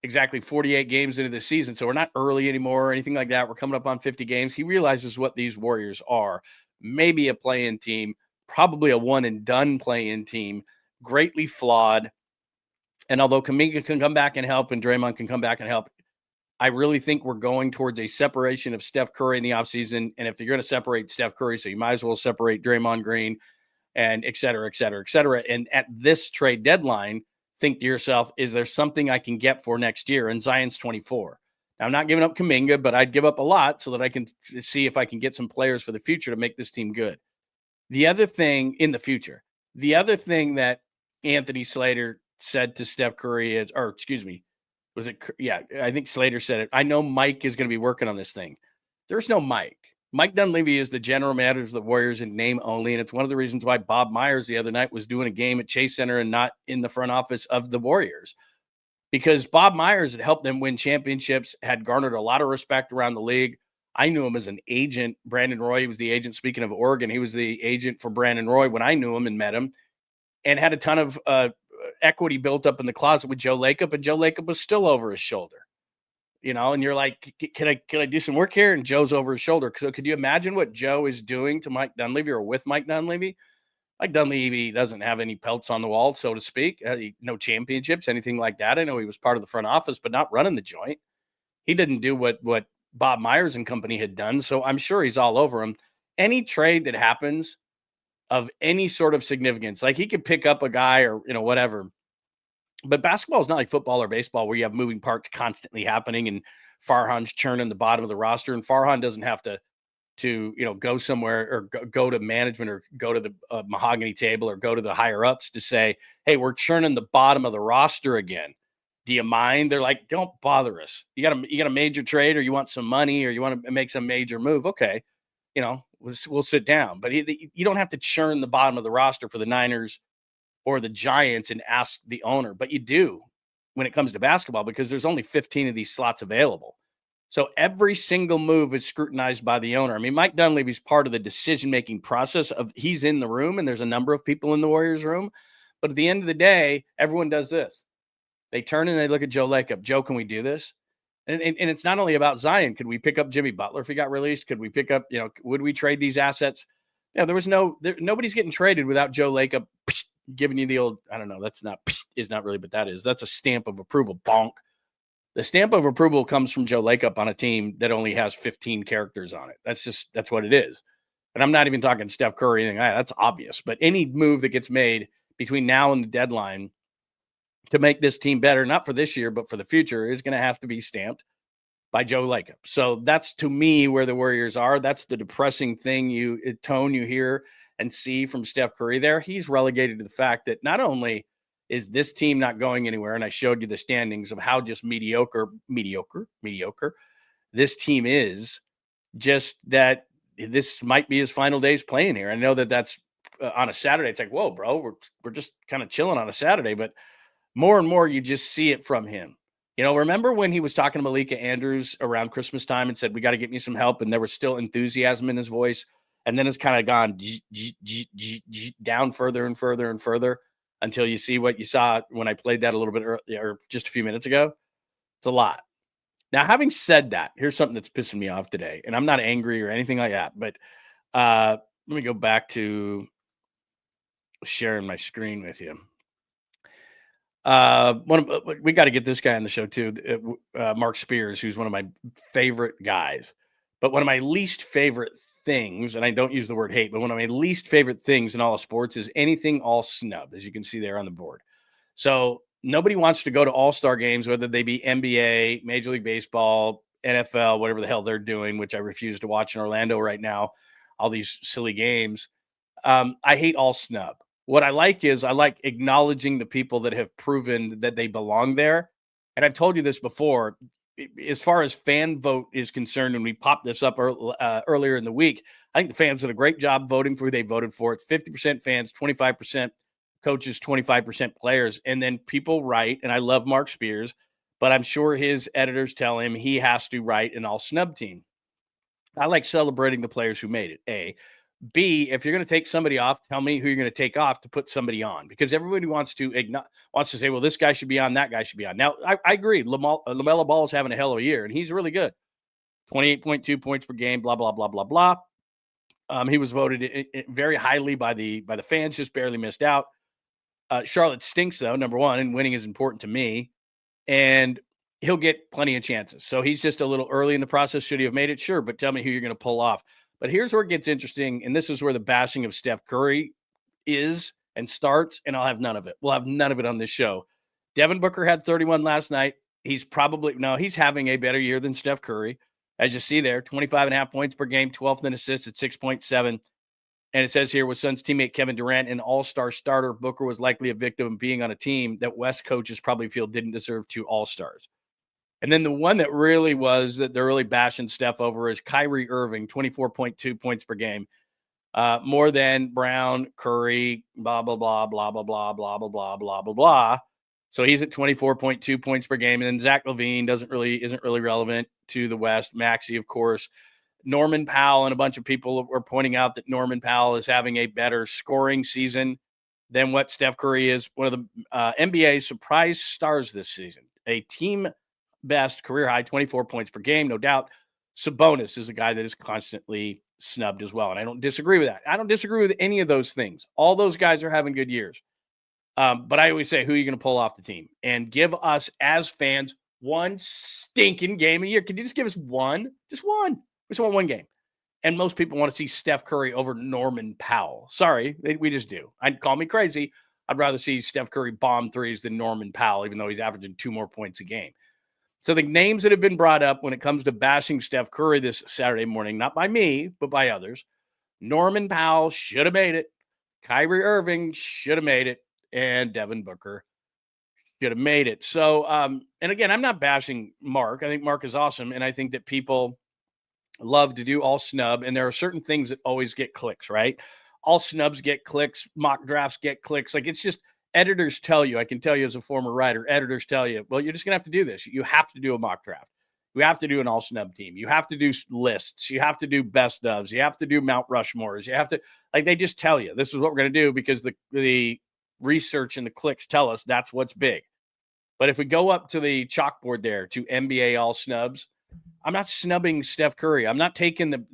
exactly 48 games into the season, so we're not early anymore or anything like that. We're coming up on 50 games. He realizes what these Warriors are. Maybe a play-in team, probably a one-and-done play-in team, greatly flawed. And although Kuminga can come back and help and Draymond can come back and help, I really think we're going towards a separation of Steph Curry in the offseason. And if you're going to separate Steph Curry, so you might as well separate Draymond Green and et cetera, et cetera, et cetera. And at this trade deadline, think to yourself, is there something I can get for next year? And Zion's 24. Now, I'm not giving up Kuminga, but I'd give up a lot so that I can see if I can get some players for the future to make this team good. The other thing in the future, the other thing that Anthony Slater said to Steph Curry is, or excuse me, was it? Yeah, I think Slater said it. I know Mike is going to be working on this thing. There's no Mike. Mike Dunleavy is the general manager of the Warriors in name only, and it's one of the reasons why Bob Myers the other night was doing a game at Chase Center and not in the front office of the Warriors, because Bob Myers had helped them win championships, had garnered a lot of respect around the league. I knew him as an agent. Brandon Roy was the agent. Speaking of Oregon, he was the agent for Brandon Roy when I knew him and met him, and had a ton of equity built up in the closet with Joe Lacob, and Joe Lacob was still over his shoulder. And you're like, can I do some work here? And Joe's over his shoulder. So could you imagine what Joe is doing to Mike Dunleavy or with Mike Dunleavy? Mike Dunleavy doesn't have any pelts on the wall, so to speak. No championships, anything like that. I know he was part of the front office, but not running the joint. He didn't do what Bob Myers and company had done. So I'm sure he's all over him. Any trade that happens of any sort of significance, like he could pick up a guy or, whatever. But basketball is not like football or baseball where you have moving parts constantly happening and Farhan's churning the bottom of the roster. And Farhan doesn't have to go somewhere or go to management or go to the mahogany table or go to the higher ups to say, hey, we're churning the bottom of the roster again. Do you mind? They're like, don't bother us. You got a major trade, or you want some money, or you want to make some major move. Okay. We'll sit down, but you don't have to churn the bottom of the roster for the Niners or the Giants and ask the owner, but you do when it comes to basketball because there's only 15 of these slots available. So every single move is scrutinized by the owner. I mean, Mike Dunleavy's part of the decision-making process of he's in the room and there's a number of people in the Warriors room. But at the end of the day, everyone does this. They turn and they look at Joe Lacob. Joe, can we do this? And it's not only about Zion. Could we pick up Jimmy Butler if he got released? Could we pick up, would we trade these assets? Yeah, nobody's getting traded without Joe Lacob giving you the old, I don't know, that's not really, but that's a stamp of approval. Bonk. The stamp of approval comes from Joe Lacob on a team that only has 15 characters on it. That's what it is. And I'm not even talking Steph Curry or anything. That's obvious. But any move that gets made between now and the deadline to make this team better, not for this year, but for the future, is going to have to be stamped by Joe Lacob. So that's, to me, where the Warriors are. That's the depressing tone you hear and see from Steph Curry there. He's relegated to the fact that not only is this team not going anywhere, and I showed you the standings of how just mediocre this team is, just that this might be his final days playing here. I know that's on a Saturday. It's like, whoa, bro, we're just kind of chilling on a Saturday, but more and more you just see it from him. Remember when he was talking to Malika Andrews around Christmas time and said, we got to get me some help, and there was still enthusiasm in his voice, and then it's kind of gone down further and further and further until you see what you saw when I played that a little bit earlier, or just a few minutes ago. It's a lot. Now, having said that, here's something that's pissing me off today, and I'm not angry or anything like that, but let me go back to sharing my screen with you. We got to get this guy on the show too, Mark Spears, who's one of my favorite guys. But one of my least favorite things, and I don't use the word hate, but one of my least favorite things in all of sports is anything all snub, as you can see there on the board. So nobody wants to go to all-star games, whether they be NBA, Major League Baseball, NFL, whatever the hell they're doing, which I refuse to watch in Orlando right now, all these silly games. I hate all snub. What I like is I like acknowledging the people that have proven that they belong there. And I've told you this before, as far as fan vote is concerned, when we popped this up earlier in the week, I think the fans did a great job voting for who they voted for. It's 50% fans, 25% coaches, 25% players. And then people write, and I love Mark Spears, but I'm sure his editors tell him he has to write an all snub team. I like celebrating the players who made it, A. B, if you're going to take somebody off, tell me who you're going to take off to put somebody on, because everybody wants to say, well, this guy should be on, that guy should be on. Now, I agree. LaMelo Ball is having a hell of a year, and he's really good. 28.2 points per game, blah, blah, blah, blah, blah. He was voted very highly by the fans, just barely missed out. Charlotte stinks, though, number one, and winning is important to me. And he'll get plenty of chances. So he's just a little early in the process. Should he have made it? Sure, but tell me who you're going to pull off. But here's where it gets interesting, and this is where the bashing of Steph Curry is and starts, and I'll have none of it. We'll have none of it on this show. Devin Booker had 31 last night. He's having a better year than Steph Curry. As you see there, 25.5 points per game, 12th in assists at 6.7. And it says here, with Suns teammate Kevin Durant, an all-star starter, Booker was likely a victim of being on a team that West coaches probably feel didn't deserve 2 all-stars. And then the one that really was that they're really bashing Steph over is Kyrie Irving, 24.2 points per game. More than Brown, Curry, blah, blah, blah, blah, blah, blah, blah, blah, blah, blah, blah, blah. So he's at 24.2 points per game. And then Zach LaVine isn't really relevant to the West. Maxey, of course. Norman Powell and a bunch of people were pointing out that Norman Powell is having a better scoring season than what Steph Curry is. One of the NBA surprise stars this season. A team best career high, 24 points per game, no doubt. Sabonis is a guy that is constantly snubbed as well. And I don't disagree with that. I don't disagree with any of those things. All those guys are having good years. But I always say, who are you going to pull off the team? And give us, as fans, one stinking game a year. Could you just give us one? Just one. We just want one game. And most people want to see Steph Curry over Norman Powell. Sorry, we just do. I'd call me crazy. I'd rather see Steph Curry bomb threes than Norman Powell, even though he's averaging 2 more points a game. So the names that have been brought up when it comes to bashing Steph Curry this Saturday morning, not by me, but by others, Norman Powell should have made it. Kyrie Irving should have made it. And Devin Booker should have made it. So, and again, I'm not bashing Mark. I think Mark is awesome. And I think that people love to do all snub. And there are certain things that always get clicks, right? All snubs get clicks. Mock drafts get clicks. Like, it's just editors tell you. I can tell you as a former writer, editors tell you, well, you're just going to have to do this. You have to do a mock draft. You have to do an all snub team. You have to do lists. You have to do best ofs. You have to do Mount Rushmores. You have to, like, they just tell you, this is what we're going to do because the research and the clicks tell us that's what's big. But if we go up to the chalkboard there to NBA all snubs, I'm not snubbing Steph Curry. I'm not taking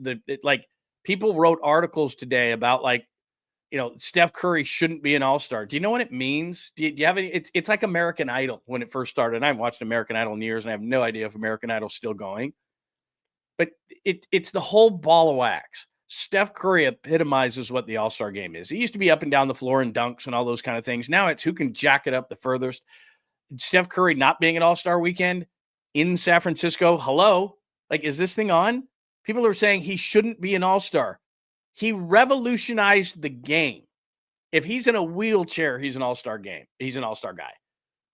like people wrote articles today about Steph Curry shouldn't be an all-star. Do you know what it means? Do you have any? It's like American Idol when it first started. And I haven't watched American Idol in years, and I have no idea if American Idol's still going. But it's the whole ball of wax. Steph Curry epitomizes what the all-star game is. He used to be up and down the floor and dunks and all those kind of things. Now it's who can jack it up the furthest. Steph Curry not being an all-star weekend in San Francisco. Hello? Like, is this thing on? People are saying he shouldn't be an all-star. He revolutionized the game. If he's in a wheelchair, he's an all-star game. He's an all-star guy.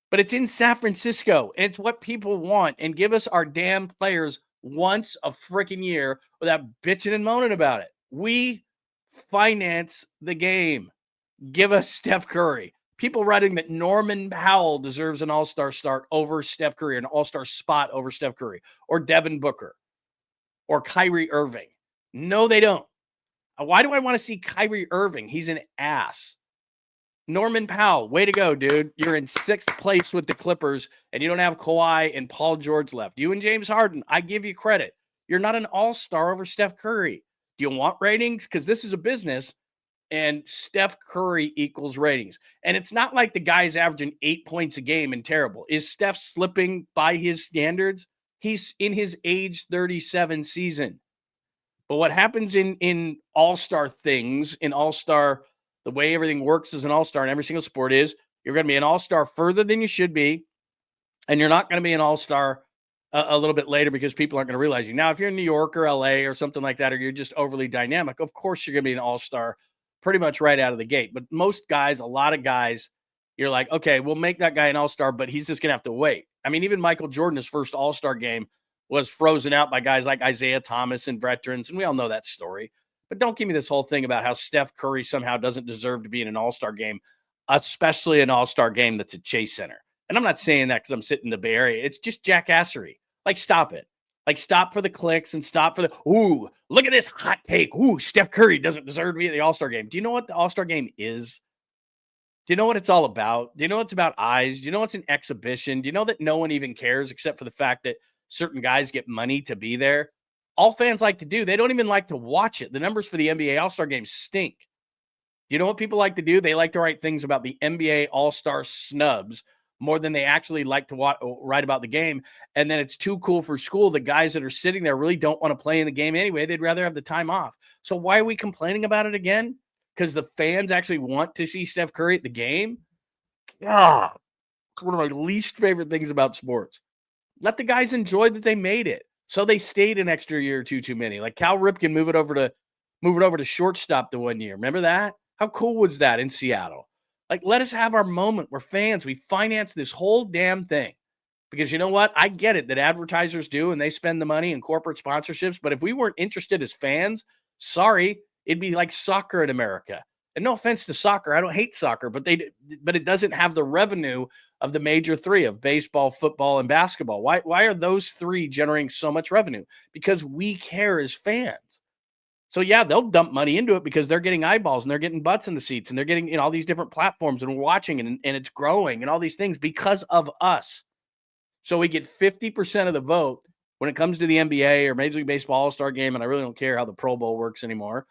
But it's in San Francisco, and it's what people want. And give us our damn players once a freaking year without bitching and moaning about it. We finance the game. Give us Steph Curry. People writing that Norman Powell deserves an all-star start over Steph Curry, an all-star spot over Steph Curry, or Devin Booker, or Kyrie Irving. No, they don't. Why do I want to see Kyrie Irving? He's an ass. Norman Powell, way to go, dude. You're in 6th place with the Clippers, and you don't have Kawhi and Paul George left. You and James Harden, I give you credit. You're not an all-star over Steph Curry. Do you want ratings? Because this is a business, and Steph Curry equals ratings. And it's not like the guy's averaging 8 points a game and terrible. Is Steph slipping by his standards? He's in his age 37 season. But what happens in all-star things, in all-star, the way everything works as an all-star in every single sport is you're going to be an all-star further than you should be, and you're not going to be an all-star a little bit later because people aren't going to realize you. Now, if you're in New York or LA or something like that, or you're just overly dynamic, of course you're going to be an all-star pretty much right out of the gate. But most guys, a lot of guys, you're like, okay, we'll make that guy an all-star, but he's just going to have to wait. I mean, even Michael Jordan, his first all-star game, was frozen out by guys like Isaiah Thomas and veterans, and we all know that story. But don't give me this whole thing about how Steph Curry somehow doesn't deserve to be in an all-star game, especially an all-star game that's at Chase Center. And I'm not saying that because I'm sitting in the Bay Area. It's just jackassery. Like, stop it. Like, stop for the clicks and stop for the, ooh, look at this hot take. Ooh, Steph Curry doesn't deserve to be at the all-star game. Do you know what the all-star game is? Do you know what it's all about? Do you know it's about eyes? Do you know it's an exhibition? Do you know that no one even cares except for the fact that certain guys get money to be there? All fans like to do, they don't even like to watch it. The numbers for the NBA All-Star game stink. Do you know what people like to do? They like to write things about the NBA All-Star snubs more than they actually like to write about the game. And then it's too cool for school. The guys that are sitting there really don't want to play in the game anyway. They'd rather have the time off. So why are we complaining about it again? Because the fans actually want to see Steph Curry at the game? God. It's one of my least favorite things about sports. Let the guys enjoy that they made it. So they stayed an extra year or two too many. Like Cal Ripken move it over to shortstop the 1 year. Remember that? How cool was that in Seattle? Like, let us have our moment. We're fans. We finance this whole damn thing. Because you know what? I get it that advertisers do and they spend the money in corporate sponsorships. But if we weren't interested as fans, sorry, it'd be like soccer in America. And no offense to soccer, I don't hate soccer, but it doesn't have the revenue of the major three of baseball, football, and basketball. Why are those three generating so much revenue? Because we care as fans. So yeah, they'll dump money into it because they're getting eyeballs and they're getting butts in the seats and they're getting all these different platforms and we're watching and it's growing and all these things because of us. So we get 50% of the vote when it comes to the NBA or Major League Baseball All-Star Game, and I really don't care how the Pro Bowl works anymore.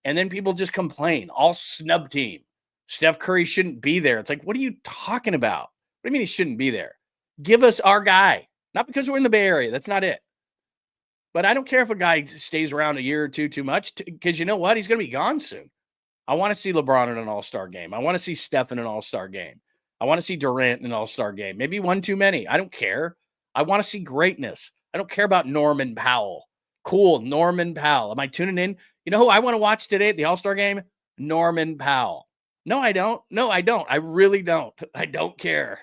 And then people just complain, all snub team. Steph Curry shouldn't be there. It's like, what are you talking about? What do you mean he shouldn't be there? Give us our guy. Not because we're in the Bay Area. That's not it. But I don't care if a guy stays around a year or two too much because you know what? He's going to be gone soon. I want to see LeBron in an All-Star game. I want to see Steph in an All-Star game. I want to see Durant in an All-Star game. Maybe one too many. I don't care. I want to see greatness. I don't care about Norman Powell. Cool, Norman Powell. Am I tuning in? You know who I want to watch today at the All-Star game? Norman Powell. No, I don't. No, I don't. I really don't. I don't care.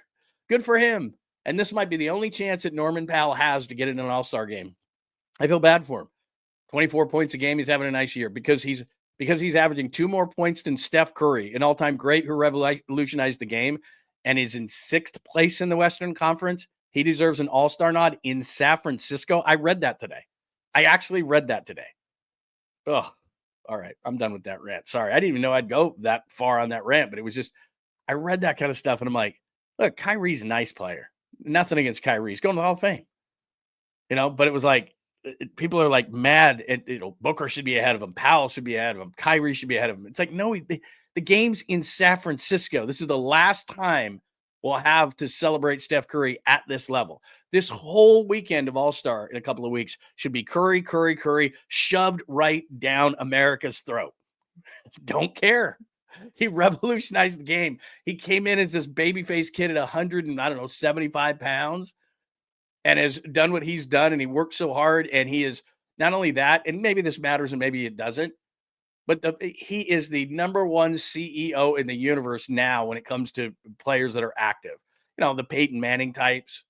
Good for him. And this might be the only chance that Norman Powell has to get in an All-Star game. I feel bad for him. 24 points a game. He's having a nice year because he's averaging 2 more points than Steph Curry, an all-time great who revolutionized the game and is in 6th place in the Western Conference. He deserves an All-Star nod in San Francisco. I read that today. I actually read that today. Oh, all right. I'm done with that rant. Sorry. I didn't even know I'd go that far on that rant, but it was just, I read that kind of stuff and I'm like, look, Kyrie's a nice player. Nothing against Kyrie. He's going to the Hall of Fame. But it was like, people are like mad at, Booker should be ahead of him. Powell should be ahead of him. Kyrie should be ahead of him. It's like, no, the game's in San Francisco. This is the last time we'll have to celebrate Steph Curry at this level. This whole weekend of All-Star in a couple of weeks should be Curry shoved right down America's throat. Don't care. He revolutionized the game. He came in as this babyface kid at 175 pounds and has done what he's done. And he worked so hard. And he is not only that, and maybe this matters and maybe it doesn't, but he is the number one CEO in the universe now when it comes to players that are active. The Peyton Manning types.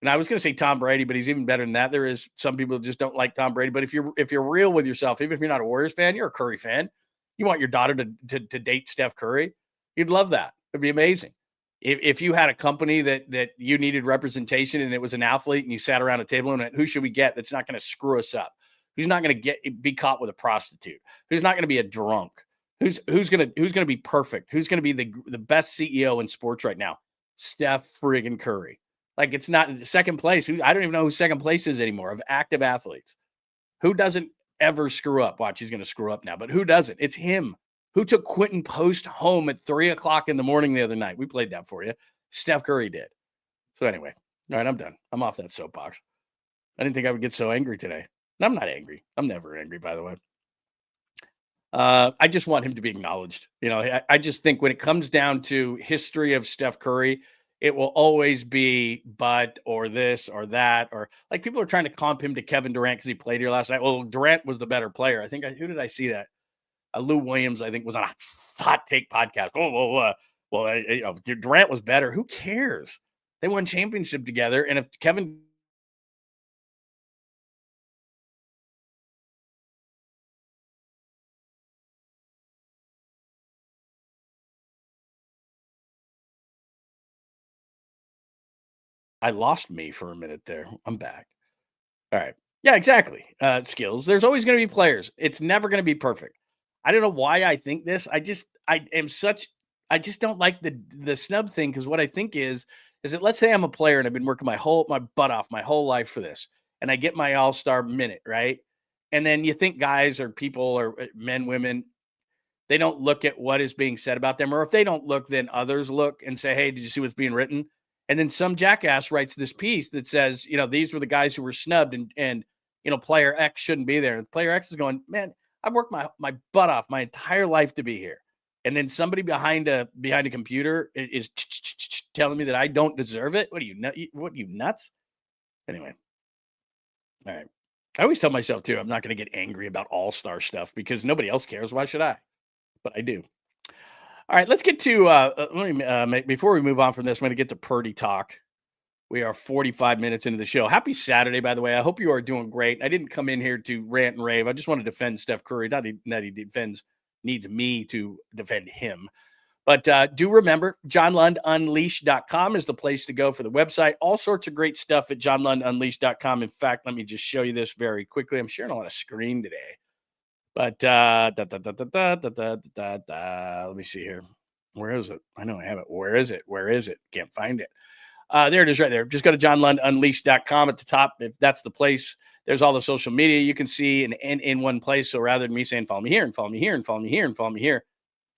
And I was going to say Tom Brady, but he's even better than that. There is some people that just don't like Tom Brady. But if you're real with yourself, even if you're not a Warriors fan, you're a Curry fan. You want your daughter to date Steph Curry. You'd love that. It'd be amazing. If you had a company that you needed representation and it was an athlete and you sat around a table and went, who should we get that's not going to screw us up? Who's not going to be caught with a prostitute? Who's not going to be a drunk? Who's going to be perfect? Who's going to be the best CEO in sports right now? Steph friggin' Curry. Like, it's not second place. I don't even know who second place is anymore of active athletes. Who doesn't ever screw up? Watch, he's going to screw up now, but who doesn't? It's him. Who took Quentin Post home at 3:00 in the morning the other night? We played that for you. Steph Curry did. So anyway, all right, I'm done. I'm off that soapbox. I didn't think I would get so angry today. I'm not angry. I'm never angry, by the way. I just want him to be acknowledged. I just think when it comes down to history of Steph Curry, it will always be but or this or that, or like people are trying to comp him to Kevin Durant because he played here last night. Well, Durant was the better player. I think, who did I see that? Lou Williams, I think, was on a Hot Take podcast. Durant was better. Who cares? They won championship together. And if Kevin I lost me for a minute there. I'm back. All right. Yeah, exactly. Skills. There's always going to be players. It's never going to be perfect. I don't know why I think this. I just don't like the snub thing because what I think is that let's say I'm a player and I've been working my butt off my whole life for this and I get my All-Star minute, right? And then you think guys or people or men, women, they don't look at what is being said about them, or if they don't look, then others look and say, hey, did you see what's being written? And then some jackass writes this piece that says, these were the guys who were snubbed and player X shouldn't be there. And player X is going, man, I've worked my butt off my entire life to be here. And then somebody behind a computer is telling me that I don't deserve it? What are you nuts? Anyway. All right. I always tell myself, too, I'm not going to get angry about all-star stuff because nobody else cares. Why should I? But I do. All right, let's get to before we move on from this, I'm going to get to Purdy talk. We are 45 minutes into the show. Happy Saturday, by the way. I hope you are doing great. I didn't come in here to rant and rave. I just want to defend Steph Curry. Not that he needs me to defend him. But do remember, JohnLundUnleashed.com is the place to go for the website. All sorts of great stuff at JohnLundUnleashed.com. In fact, let me just show you this very quickly. I'm sharing a lot of screen today. But let me see here. Where is it? I know I have it. Where is it? Can't find it. There it is right there. Just go to JohnLundUnleashed.com at the top. If that's the place, there's all the social media you can see in one place. So rather than me saying, follow me here and follow me here and follow me here and follow me here,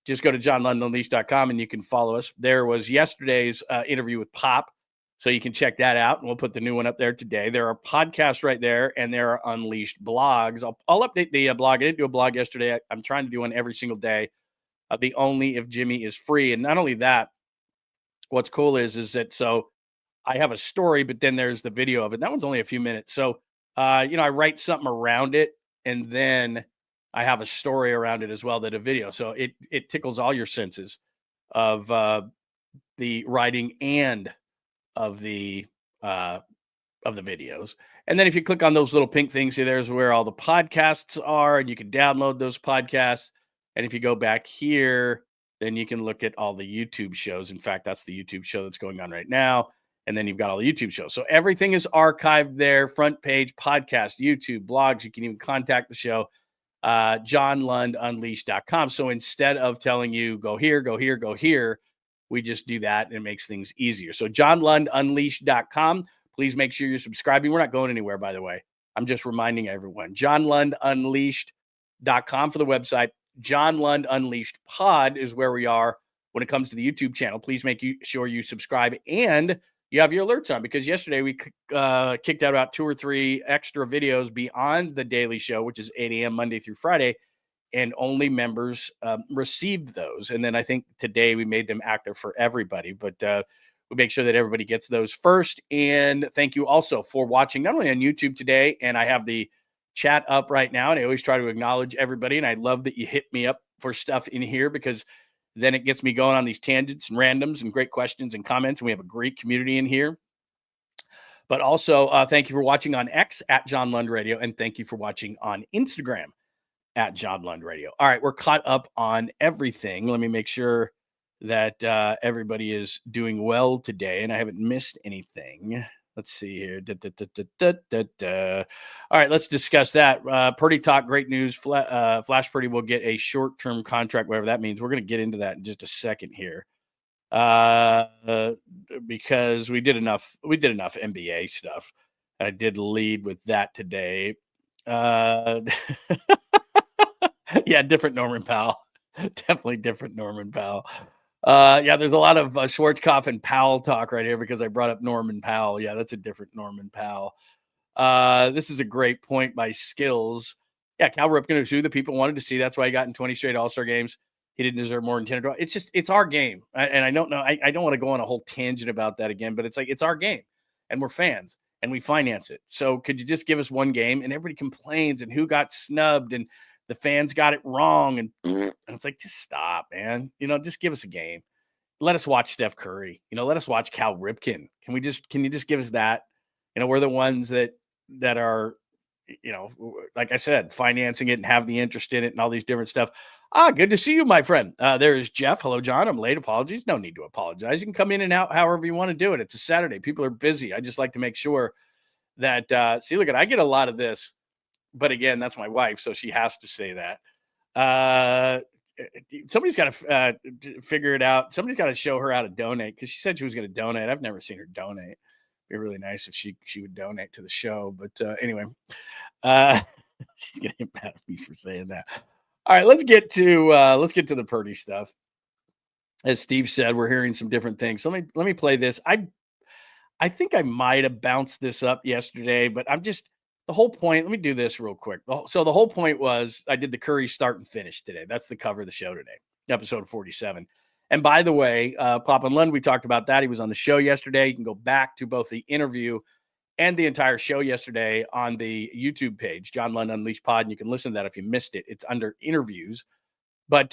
just go to JohnLundUnleashed.com and you can follow us. There was yesterday's interview with Pop. So you can check that out, and we'll put the new one up there today. There are podcasts right there, and there are Unleashed blogs. I'll update the blog. I didn't do a blog yesterday. I'm trying to do one every single day. The Only If Jimmy is free. And not only that, what's cool is that so I have a story, but then there's the video of it. That one's only a few minutes. So, I write something around it, and then I have a story around it as well, that a video. So it tickles all your senses of the writing and of the videos. And then if you click on those little pink things, see, there's where all the podcasts are, and you can download those podcasts. And if you go back here, then you can look at all the YouTube shows. In fact, that's the YouTube show that's going on right now. And then you've got all the YouTube shows. So everything is archived there, front page, podcast, YouTube, blogs. You can even contact the show, JohnLundUnleashed.com. So instead of telling you, go here, go here, go here, we just do that, and it makes things easier. So JohnLundUnleashed.com. Please make sure you're subscribing. We're not going anywhere, by the way. I'm just reminding everyone. JohnLundUnleashed.com for the website. John Lund Unleashed Pod is where we are when it comes to the YouTube channel. Please make sure you subscribe and you have your alerts on, because yesterday we kicked out about 2 or 3 extra videos beyond the daily show, which is 8 a.m. Monday through Friday. And only members received those. And then I think today we made them active for everybody. But we make sure that everybody gets those first. And thank you also for watching, not only on YouTube today, and I have the chat up right now, and I always try to acknowledge everybody. And I love that you hit me up for stuff in here, because then it gets me going on these tangents and randoms and great questions and comments. And we have a great community in here. But also, thank you for watching on X at John Lund Radio. And thank you for watching on Instagram at John Lund Radio. All right, we're caught up on everything. Let me make sure that everybody is doing well today, and I haven't missed anything. Let's see here. All right, let's discuss that. Purdy talk, great news. Flash Purdy will get a short-term contract, whatever that means. We're going to get into that in just a second here, because we did enough NBA stuff. I did lead with that today. Yeah, different Norman Powell. Definitely different Norman Powell. Yeah, there's a lot of Schwarzkopf and Powell talk right here because I brought up Norman Powell. Yeah, that's a different Norman Powell. This is a great point by Skills. Yeah, Cal Ripken was who the people wanted to see. That's why he got in 20 straight All-Star games. He didn't deserve more than 10 or 12. It's our game. And I don't know. I don't want to go on a whole tangent about that again, but it's our game. And we're fans. And we finance it. So could you just give us one game? And everybody complains and who got snubbed and the fans got it wrong. And it's like, just stop, man. Just give us a game. Let us watch Steph Curry. Let us watch Cal Ripken. Can you just give us that? We're the ones that are, like I said, financing it and have the interest in it and all these different stuff. Good to see you, my friend. There is Jeff. Hello, John. I'm late. Apologies. No need to apologize. You can come in and out however you want to do it. It's a Saturday. People are busy. I just like to make sure that, I get a lot of this, but again, that's my wife, so she has to say that. Somebody's got to figure it out. Somebody's got to show her how to donate, because she said she was going to donate. I've never seen her donate. It'd be really nice if she would donate to the show. But anyway, she's going to get mad at me for saying that. All right, let's get to the Purdy stuff. As Steve said, we're hearing some different things. So let me play this. I think I might have bounced this up yesterday, but the whole point, let me do this real quick. So the whole point was I did the Curry start and finish today. That's the cover of the show today, episode 47. And by the way, Pop and Lund, we talked about that. He was on the show yesterday. You can go back to both the interview and the entire show yesterday on the YouTube page, John Lund Unleashed Pod, and you can listen to that if you missed it. It's under interviews. But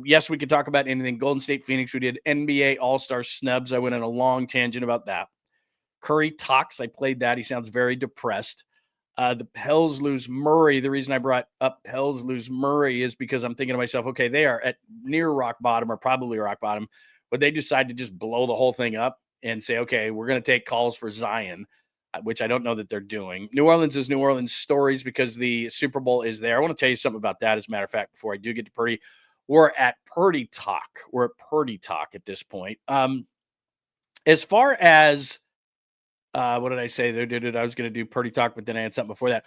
yes, we could talk about anything. Golden State Phoenix, we did NBA All-Star Snubs. I went on a long tangent about that. Curry talks. I played that. He sounds very depressed. The Pels lose Murray. The reason I brought up Pels lose Murray is because I'm thinking to myself, okay, they are at near rock bottom or probably rock bottom, but they decide to just blow the whole thing up and say, okay, we're going to take calls for Zion, which I don't know that they're doing. New Orleans is New Orleans stories because the Super Bowl is there. I want to tell you something about that, as a matter of fact, before I do get to Purdy. We're at Purdy talk. We're at Purdy talk at this point. As far as what did I say? I was going to do Purdy talk, but then I had something before that.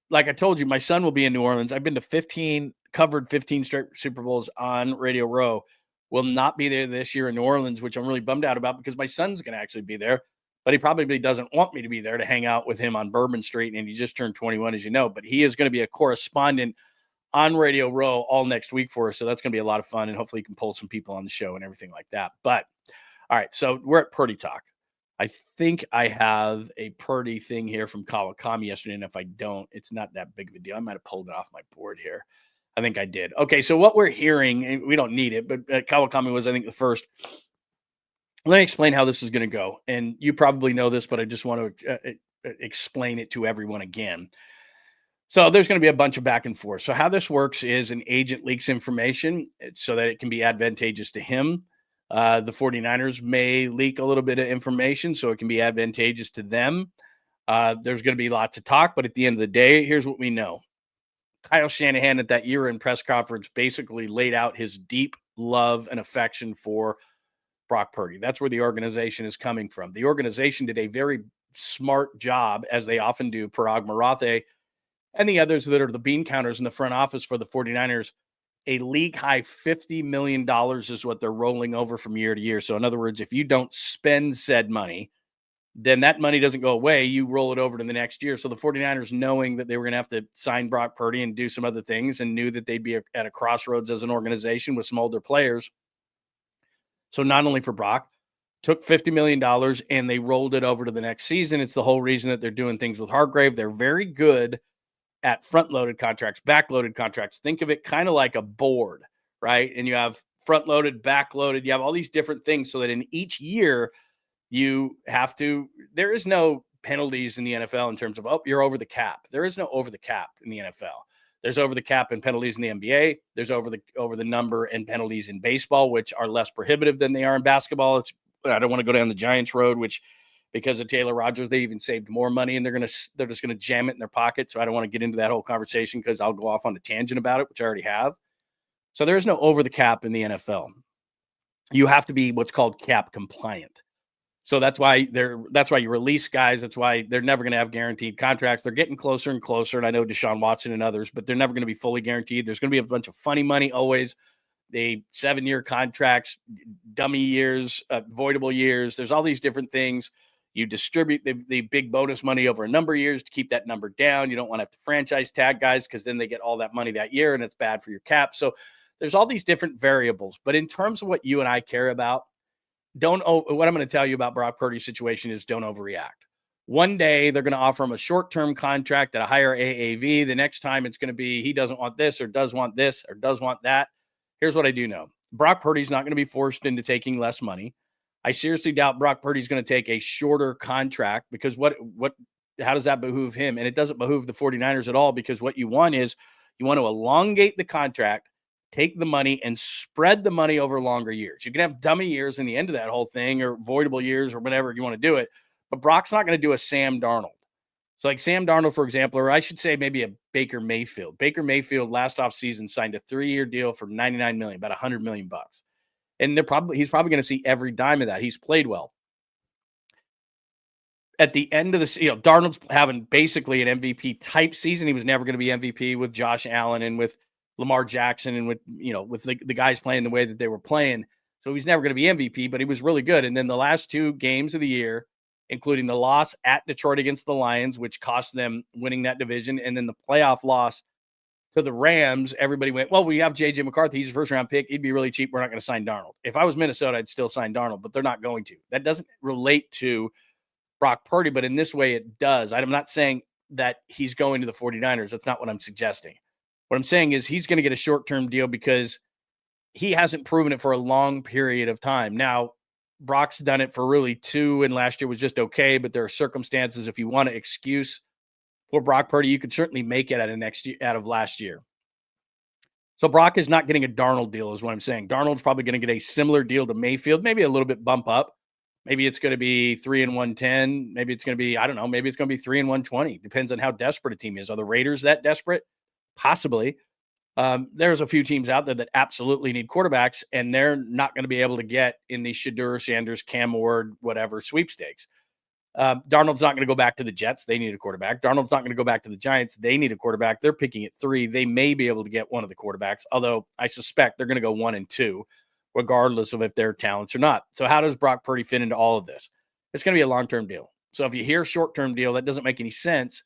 Like I told you, my son will be in New Orleans. I've been to covered 15 straight Super Bowls on Radio Row. Will not be there this year in New Orleans, which I'm really bummed out about because my son's going to actually be there, but he probably doesn't want me to be there to hang out with him on Bourbon Street, and he just turned 21, as you know. But he is going to be a correspondent on Radio Row all next week for us, so that's going to be a lot of fun, and hopefully you can pull some people on the show and everything like that. But, all right, so we're at Purdy Talk. I think I have a Purdy thing here from Kawakami yesterday, and if I don't, it's not that big of a deal. I might have pulled it off my board here. I think I did. Okay, so what we're hearing, and we don't need it, but Kawakami was, I think, the first. Let me explain how this is going to go, and you probably know this, but I just want to explain it to everyone again. So there's going to be a bunch of back and forth. So how this works is an agent leaks information so that it can be advantageous to him. The 49ers may leak a little bit of information so it can be advantageous to them. There's going to be lots of talk, but at the end of the day, here's what we know. Kyle Shanahan at that year-end press conference basically laid out his deep love and affection for Brock Purdy. That's where the organization is coming from. The organization did a very smart job, as they often do, Parag Marathe and the others that are the bean counters in the front office for the 49ers. A league high $50 million is what they're rolling over from year to year. So in other words, if you don't spend said money, then that money doesn't go away. You roll it over to the next year. So the 49ers, knowing that they were going to have to sign Brock Purdy and do some other things, and knew that they'd be at a crossroads as an organization with some older players. So not only for Brock, took $50 million and they rolled it over to the next season. It's the whole reason that they're doing things with Hargrave. They're very good at front-loaded contracts, back-loaded contracts. Think of it kind of like a board, right? And you have front-loaded, back-loaded. You have all these different things so that in each year you have to – there is no penalties in the NFL in terms of, oh, you're over the cap. There is no over the cap in the NFL. There's over the cap and penalties in the NBA. There's over the number and penalties in baseball, which are less prohibitive than they are in basketball. I don't want to go down the Giants road, which – because of Taylor Rogers, they even saved more money, and they're just gonna jam it in their pocket. So I don't want to get into that whole conversation because I'll go off on a tangent about it, which I already have. So there is no over the cap in the NFL. You have to be what's called cap compliant. So that's why you release guys. That's why they're never going to have guaranteed contracts. They're getting closer and closer, and I know Deshaun Watson and others, but they're never going to be fully guaranteed. There's going to be a bunch of funny money always. The 7-year contracts, dummy years, voidable years. There's all these different things. You distribute the big bonus money over a number of years to keep that number down. You don't want to have to franchise tag guys because then they get all that money that year and it's bad for your cap. So there's all these different variables. But in terms of what you and I care about, what I'm going to tell you about Brock Purdy's situation is don't overreact. One day they're going to offer him a short-term contract at a higher AAV. The next time it's going to be he doesn't want this or does want this or does want that. Here's what I do know. Brock Purdy's not going to be forced into taking less money. I seriously doubt Brock Purdy's going to take a shorter contract because how does that behoove him? And it doesn't behoove the 49ers at all because what you want is you want to elongate the contract, take the money, and spread the money over longer years. You can have dummy years in the end of that whole thing or voidable years or whatever you want to do it, but Brock's not going to do a Sam Darnold. So like Sam Darnold, for example, or I should say maybe a Baker Mayfield. Baker Mayfield last offseason signed a 3-year deal for $99 million, about $100 million. And he's probably going to see every dime of that. He's played well. At the end of the season, Darnold's having basically an MVP type season. He was never going to be MVP with Josh Allen and with Lamar Jackson and with the guys playing the way that they were playing. So he's never going to be MVP, but he was really good. And then the last 2 games of the year, including the loss at Detroit against the Lions, which cost them winning that division, and then the playoff loss to the Rams, everybody went, well, we have J.J. McCarthy. He's a first-round pick. He'd be really cheap. We're not going to sign Darnold. If I was Minnesota, I'd still sign Darnold, but they're not going to. That doesn't relate to Brock Purdy, but in this way it does. I'm not saying that he's going to the 49ers. That's not what I'm suggesting. What I'm saying is he's going to get a short-term deal because he hasn't proven it for a long period of time. Now, Brock's done it for really 2, and last year was just okay, but there are circumstances. If you want an excuse for Brock Purdy, you could certainly make it out of last year. So Brock is not getting a Darnold deal is what I'm saying. Darnold's probably going to get a similar deal to Mayfield, maybe a little bit bump up. Maybe it's going to be 3 and 110. Maybe it's going to be, I don't know, maybe it's going to be 3 and 120. Depends on how desperate a team is. Are the Raiders that desperate? Possibly. There's a few teams out there that absolutely need quarterbacks, and they're not going to be able to get in the Shedeur Sanders, Cam Ward, whatever sweepstakes. Darnold's not going to go back to the Jets. They need a quarterback. Darnold's not going to go back to the Giants. They need a quarterback. They're picking at 3. They may be able to get one of the quarterbacks, although I suspect they're going to go 1 and 2, regardless of if they're talents or not. So how does Brock Purdy fit into all of this? It's going to be a long-term deal. So if you hear short-term deal, that doesn't make any sense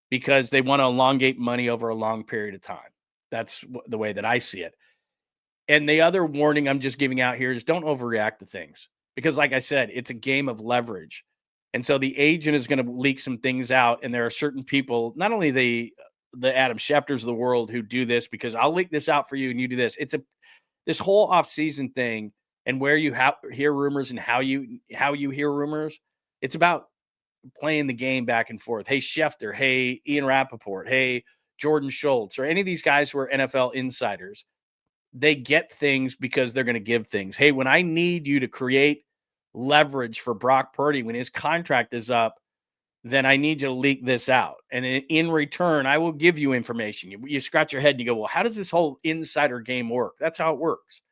because they want to elongate money over a long period of time. That's the way that I see it. And the other warning I'm just giving out here is don't overreact to things because, like I said, it's a game of leverage. And so the agent is going to leak some things out. And there are certain people, not only the Adam Schefters of the world who do this because I'll leak this out for you and you do this. It's this whole offseason thing and where you hear rumors and how you hear rumors. It's about playing the game back and forth. Hey, Schefter. Hey, Ian Rappaport. Hey, Jordan Schultz, or any of these guys who are NFL insiders. They get things because they're going to give things. Hey, when I need you to create leverage for Brock Purdy when his contract is up, then I need you to leak this out. And in return, I will give you information. You scratch your head and you go, well, how does this whole insider game work? That's how it works.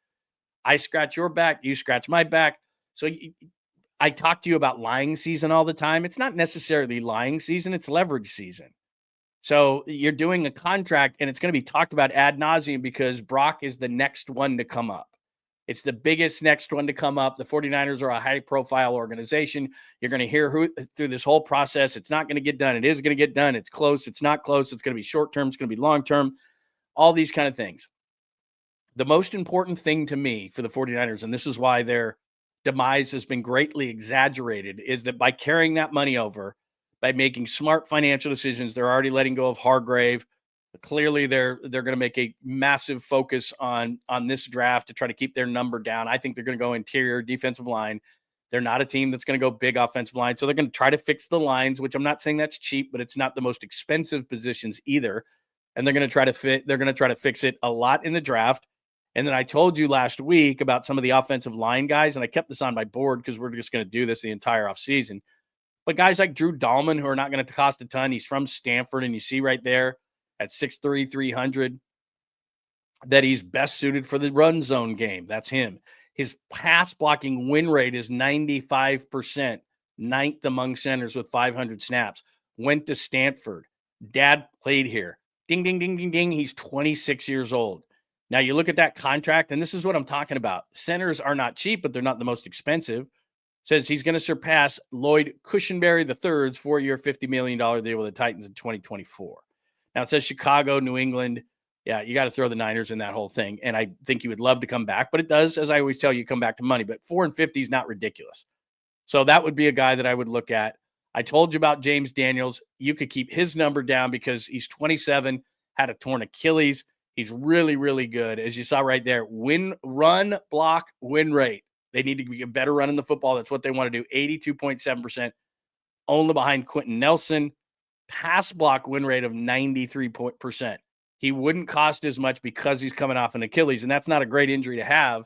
I scratch your back, you scratch my back. So I talk to you about lying season all the time. It's not necessarily lying season. It's leverage season. So you're doing a contract and it's going to be talked about ad nauseum because Brock is the next one to come up. It's the biggest next one to come up. The 49ers are a high-profile organization. You're going to hear through this whole process. It's not going to get done. It is going to get done. It's close. It's not close. It's going to be short-term. It's going to be long-term. All these kind of things. The most important thing to me for the 49ers, and this is why their demise has been greatly exaggerated, is that by carrying that money over, by making smart financial decisions, they're already letting go of Hargrave. Clearly, they're going to make a massive focus on this draft to try to keep their number down. I think they're going to go interior defensive line. They're not a team that's going to go big offensive line, so they're going to try to fix the lines, which I'm not saying that's cheap, but it's not the most expensive positions either. And they're going to try to fix it a lot in the draft. And then I told you last week about some of the offensive line guys, and I kept this on my board because we're just going to do this the entire offseason. But guys like Drew Dahlman, who are not going to cost a ton, he's from Stanford, and you see right there at 6'3", 300, that he's best suited for the run zone game. That's him. His pass blocking win rate is 95%, 9th among centers with 500 snaps. Went to Stanford. Dad played here. Ding, ding, ding, ding, ding. He's 26 years old. Now you look at that contract, and this is what I'm talking about. Centers are not cheap, but they're not the most expensive. Says he's going to surpass Lloyd Cushenberry III's 4-year, $50 million deal with the Titans in 2024. Now it says Chicago, New England. Yeah, you got to throw the Niners in that whole thing. And I think he would love to come back, but it does, as I always tell you, come back to money. But 4 and 50 is not ridiculous. So that would be a guy that I would look at. I told you about James Daniels. You could keep his number down because he's 27, had a torn Achilles. He's really, really good. As you saw right there, run, block, win rate. They need to be a better running the football. That's what they want to do. 82.7%, only behind Quentin Nelson. Pass block win rate of 93%. He wouldn't cost as much because he's coming off an Achilles, and that's not a great injury to have.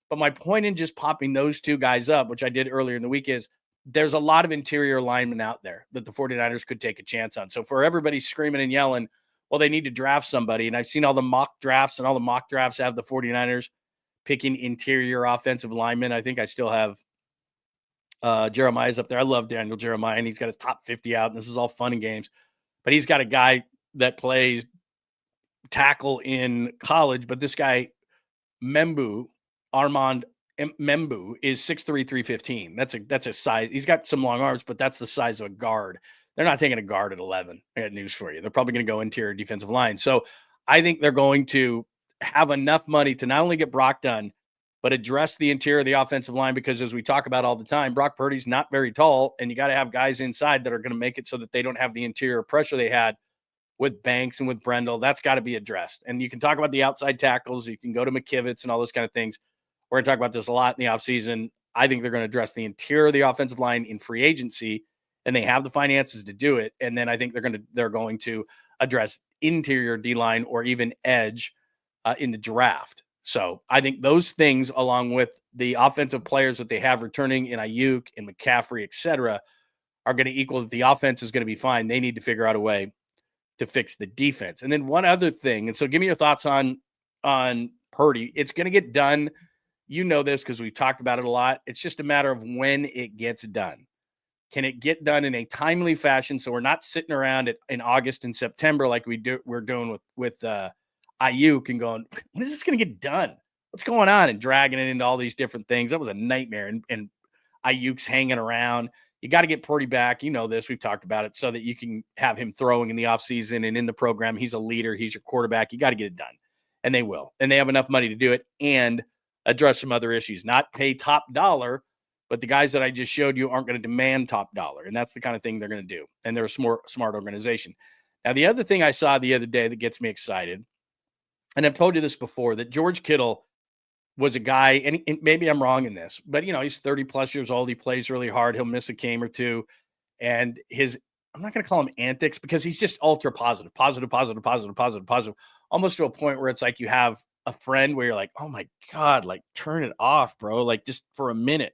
But my point in just popping those two guys up, which I did earlier in the week, is there's a lot of interior linemen out there that the 49ers could take a chance on. So for everybody screaming and yelling, well, they need to draft somebody, and I've seen all the mock drafts, and all the mock drafts have the 49ers picking interior offensive linemen. I think I still have Jeremiah's up there. I love Daniel Jeremiah, and he's got his top 50 out, and this is all fun and games. But he's got a guy that plays tackle in college, but this guy, Armand Membu, is 6'3", 315. That's a size. He's got some long arms, but that's the size of a guard. They're not taking a guard at 11. I got news for you. They're probably going to go interior defensive line. So I think they're going to have enough money to not only get Brock done, but address the interior of the offensive line, because as we talk about all the time, Brock Purdy's not very tall, and you got to have guys inside that are going to make it so that they don't have the interior pressure they had with Banks and with Brendel. That's got to be addressed. And you can talk about the outside tackles. You can go to McKivitz and all those kind of things. We're going to talk about this a lot in the offseason. I think they're going to address the interior of the offensive line in free agency, and they have the finances to do it. And then I think they're going to address interior D-line or even edge in the draft. So I think those things, along with the offensive players that they have returning in Ayuk and McCaffrey, et cetera, are going to equal that the offense is going to be fine. They need to figure out a way to fix the defense. And then one other thing, and so give me your thoughts on Purdy. It's going to get done. You know this because we've talked about it a lot. It's just a matter of when it gets done. Can it get done in a timely fashion so we're not sitting around in August and September like we're doing with Ayuk and going, when is this going to get done? What's going on? And dragging it into all these different things. That was a nightmare. And Ayuk's hanging around. You got to get Purdy back. You know this. We've talked about it, so that you can have him throwing in the offseason and in the program. He's a leader. He's your quarterback. You got to get it done. And they will. And they have enough money to do it and address some other issues. Not pay top dollar, but the guys that I just showed you aren't going to demand top dollar. And that's the kind of thing they're going to do. And they're a smart organization. Now, the other thing I saw the other day that gets me excited, and I've told you this before, that George Kittle was a guy, and maybe I'm wrong in this, but, he's 30-plus years old. He plays really hard. He'll miss a game or two. And I'm not going to call him antics, because he's just ultra positive, almost to a point where it's like you have a friend where you're like, oh, my God, like, turn it off, bro, like, just for a minute.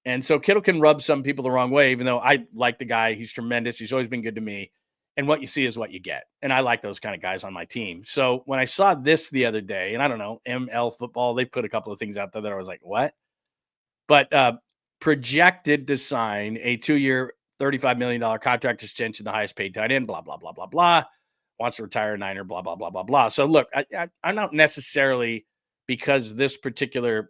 And so Kittle can rub some people the wrong way, even though I like the guy. He's tremendous. He's always been good to me. And what you see is what you get. And I like those kind of guys on my team. So when I saw this the other day, and I don't know, ML Football, they put a couple of things out there that I was like, what? But projected to sign a 2-year, $35 million contract extension, the highest paid tight end, blah, blah, blah, blah, blah. Wants to retire a Niner, blah, blah, blah, blah, blah. So look, I'm not necessarily, because this particular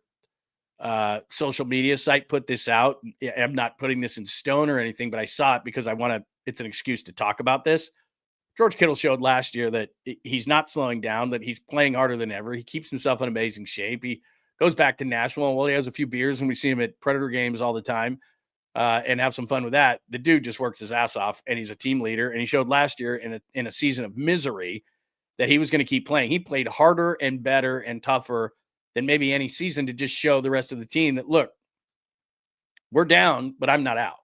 social media site put this out, I'm not putting this in stone or anything, but I saw it because it's an excuse to talk about this. George Kittle showed last year that he's not slowing down, that he's playing harder than ever. He keeps himself in amazing shape. He goes back to Nashville. Well, he has a few beers, and we see him at Predator games all the time and have some fun with that. The dude just works his ass off, and he's a team leader. And he showed last year in a season of misery that he was going to keep playing. He played harder and better and tougher than maybe any season, to just show the rest of the team that, look, we're down, but I'm not out.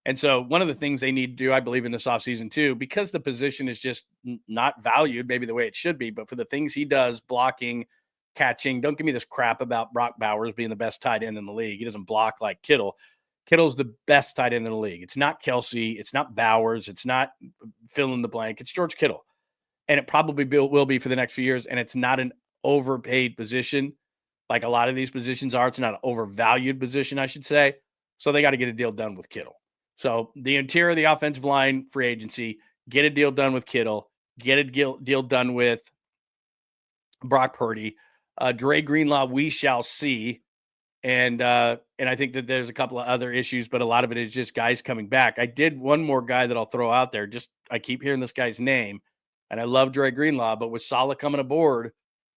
And so one of the things they need to do, I believe, in this offseason too, because the position is just not valued maybe the way it should be, but for the things he does, blocking, catching, don't give me this crap about Brock Bowers being the best tight end in the league. He doesn't block like Kittle. Kittle's the best tight end in the league. It's not Kelsey. It's not Bowers. It's not fill in the blank. It's George Kittle. And it probably will be for the next few years. And it's not an overpaid position like a lot of these positions are. It's not an overvalued position, I should say. So they got to get a deal done with Kittle. So the interior of the offensive line, free agency, get a deal done with Kittle, get a deal done with Brock Purdy. Dre Greenlaw, we shall see. And I think that there's a couple of other issues, but a lot of it is just guys coming back. I did one more guy that I'll throw out there. I keep hearing this guy's name, and I love Dre Greenlaw, but with Saleh coming aboard,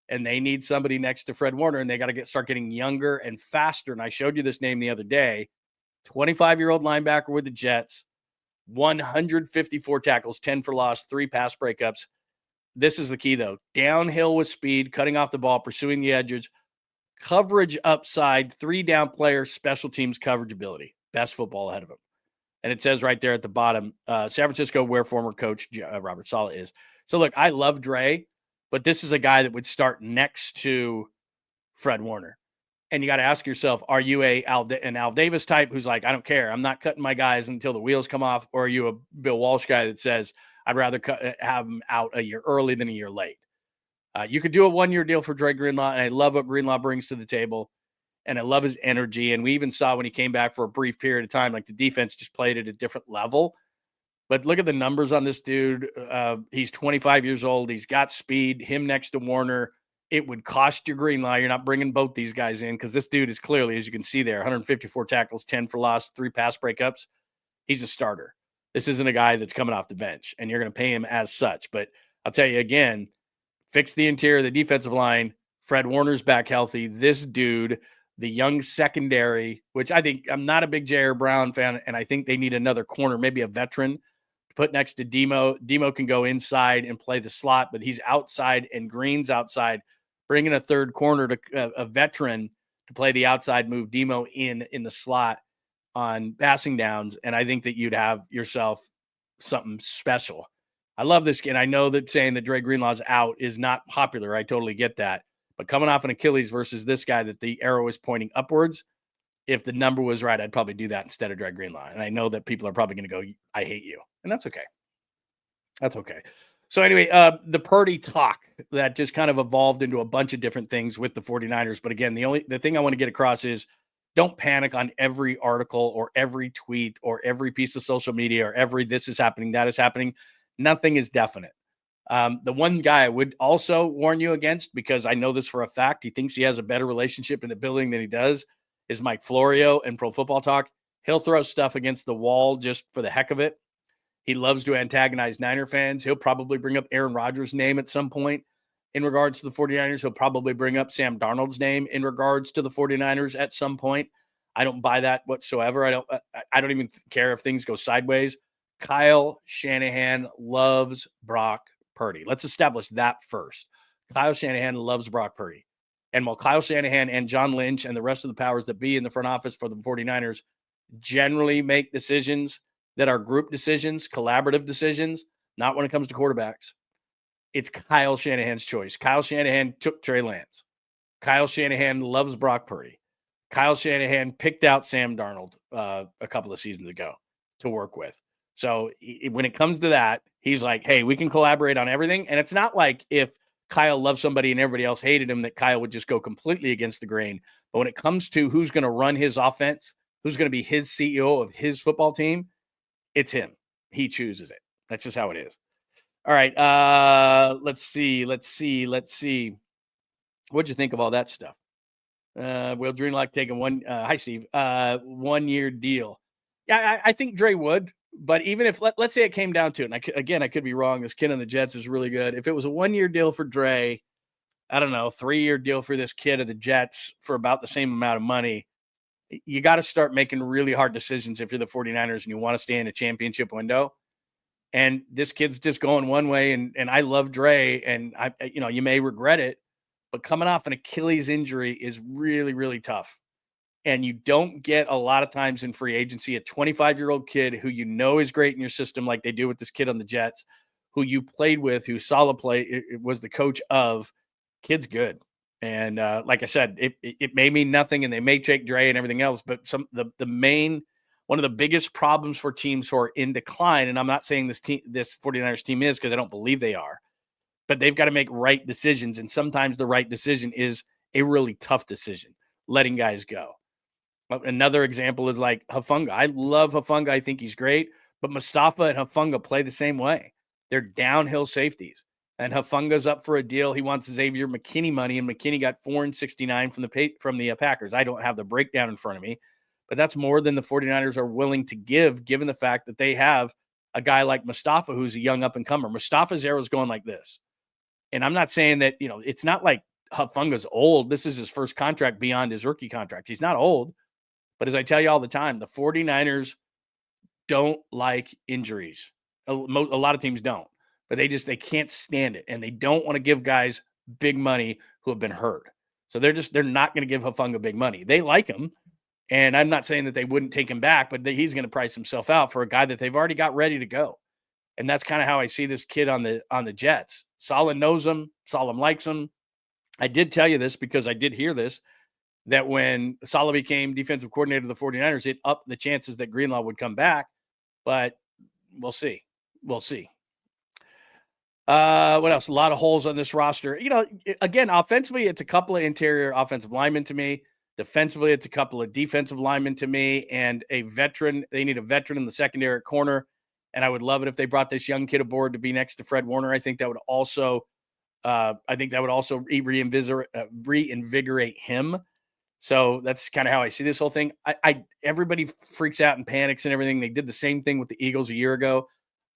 and they need somebody next to Fred Warner, and they got to start getting younger and faster. And I showed you this name the other day. 25-year-old linebacker with the Jets, 154 tackles, 10 for loss, 3 pass breakups. This is the key, though. Downhill with speed, cutting off the ball, pursuing the edges, coverage upside, 3-down player, special teams coverage ability. Best football ahead of him. And it says right there at the bottom, San Francisco, where former coach Robert Saleh is. So, look, I love Dre, but this is a guy that would start next to Fred Warner. And you got to ask yourself, are you an Al Davis type who's like, I don't care, I'm not cutting my guys until the wheels come off? Or are you a Bill Walsh guy that says, I'd rather have them out a year early than a year late? You could do a 1-year deal for Dre Greenlaw, and I love what Greenlaw brings to the table, and I love his energy. And we even saw when he came back for a brief period of time, like the defense just played at a different level. But look at the numbers on this dude. He's 25 years old. He's got speed. Him next to Warner. It would cost you Greenlaw. You're not bringing both these guys in because this dude is clearly, as you can see there, 154 tackles, 10 for loss, 3 pass breakups. He's a starter. This isn't a guy that's coming off the bench, and you're going to pay him as such. But I'll tell you again, fix the interior of the defensive line. Fred Warner's back healthy. This dude, the young secondary, which I'm not a big J.R. Brown fan, and I think they need another corner, maybe a veteran to put next to Demo. Demo can go inside and play the slot, but he's outside and Green's outside. Bringing a third corner to a veteran to play the outside, move Demo in the slot on passing downs, and I think that you'd have yourself something special. I love this kid. I know that saying that Dre Greenlaw's out is not popular. I totally get that. But coming off an Achilles versus this guy that the arrow is pointing upwards, if the number was right, I'd probably do that instead of Dre Greenlaw. And I know that people are probably going to go, I hate you. And that's okay. That's okay. So anyway, the Purdy talk that just kind of evolved into a bunch of different things with the 49ers. But again, the thing I want to get across is don't panic on every article or every tweet or every piece of social media or every this is happening, that is happening. Nothing is definite. The one guy I would also warn you against, because I know this for a fact, he thinks he has a better relationship in the building than he does, is Mike Florio and Pro Football Talk. He'll throw stuff against the wall just for the heck of it. He loves to antagonize Niner fans. He'll probably bring up Aaron Rodgers' name at some point in regards to the 49ers. He'll probably bring up Sam Darnold's name in regards to the 49ers at some point. I don't buy that whatsoever. I don't even care if things go sideways. Kyle Shanahan loves Brock Purdy. Let's establish that first. Kyle Shanahan loves Brock Purdy. And while Kyle Shanahan and John Lynch and the rest of the powers that be in the front office for the 49ers generally make decisions that are group decisions, collaborative decisions, not when it comes to quarterbacks, it's Kyle Shanahan's choice. Kyle Shanahan took Trey Lance. Kyle Shanahan loves Brock Purdy. Kyle Shanahan picked out Sam Darnold a couple of seasons ago to work with. So when it comes to that, he's like, hey, we can collaborate on everything. And it's not like if Kyle loved somebody and everybody else hated him that Kyle would just go completely against the grain. But when it comes to who's going to run his offense, who's going to be his CEO of his football team, it's him. He chooses it. That's just how it is. All right. Let's see. What'd you think of all that stuff? Will Dreamlock taking one? Hi, Steve. 1 year deal. Yeah, I think Dre would. But even if let's say it came down to it, and I could be wrong. This kid on the Jets is really good. If it was a 1 year deal for Dre, I don't know, 3 year deal for this kid of the Jets for about the same amount of money, you got to start making really hard decisions if you're the 49ers and you want to stay in a championship window. And this kid's just going one way, and I love Dre, and you may regret it, but coming off an Achilles injury is really, really tough. And you don't get a lot of times in free agency a 25-year-old kid who you know is great in your system, like they do with this kid on the Jets, who you played with, who Saleh was the coach of. Kid's good. And like I said, it may mean nothing, and they may take Dre and everything else, but one of the biggest problems for teams who are in decline, and I'm not saying this 49ers team is, because I don't believe they are, but they've got to make right decisions, and sometimes the right decision is a really tough decision, letting guys go. Another example is like Hufanga. I love Hufanga. I think he's great, but Mustafa and Hufanga play the same way. They're downhill safeties. And Hufanga's up for a deal. He wants Xavier McKinney money, and McKinney got $469 from the Packers. I don't have the breakdown in front of me, but that's more than the 49ers are willing to give, given the fact that they have a guy like Mustafa who's a young up-and-comer. Mustafa's arrow is going like this. And I'm not saying that, it's not like Hufanga's old. This is his first contract beyond his rookie contract. He's not old. But as I tell you all the time, the 49ers don't like injuries. A lot of teams don't. But they can't stand it, and they don't want to give guys big money who have been hurt. So they're not going to give Hufanga big money. They like him, and I'm not saying that they wouldn't take him back, but he's going to price himself out for a guy that they've already got ready to go. And that's kind of how I see this kid on the Jets. Saleh knows him. Saleh likes him. I did tell you this because I did hear this, that when Saleh became defensive coordinator of the 49ers, it upped the chances that Greenlaw would come back. But we'll see. We'll see. What else? A lot of holes on this roster. Again, offensively, it's a couple of interior offensive linemen to me. Defensively, it's a couple of defensive linemen to me, and a veteran. They need a veteran in the secondary corner, and I would love it if they brought this young kid aboard to be next to Fred Warner. I think that would also, reinvigorate him. So that's kind of how I see this whole thing. Everybody freaks out and panics and everything. They did the same thing with the Eagles a year ago.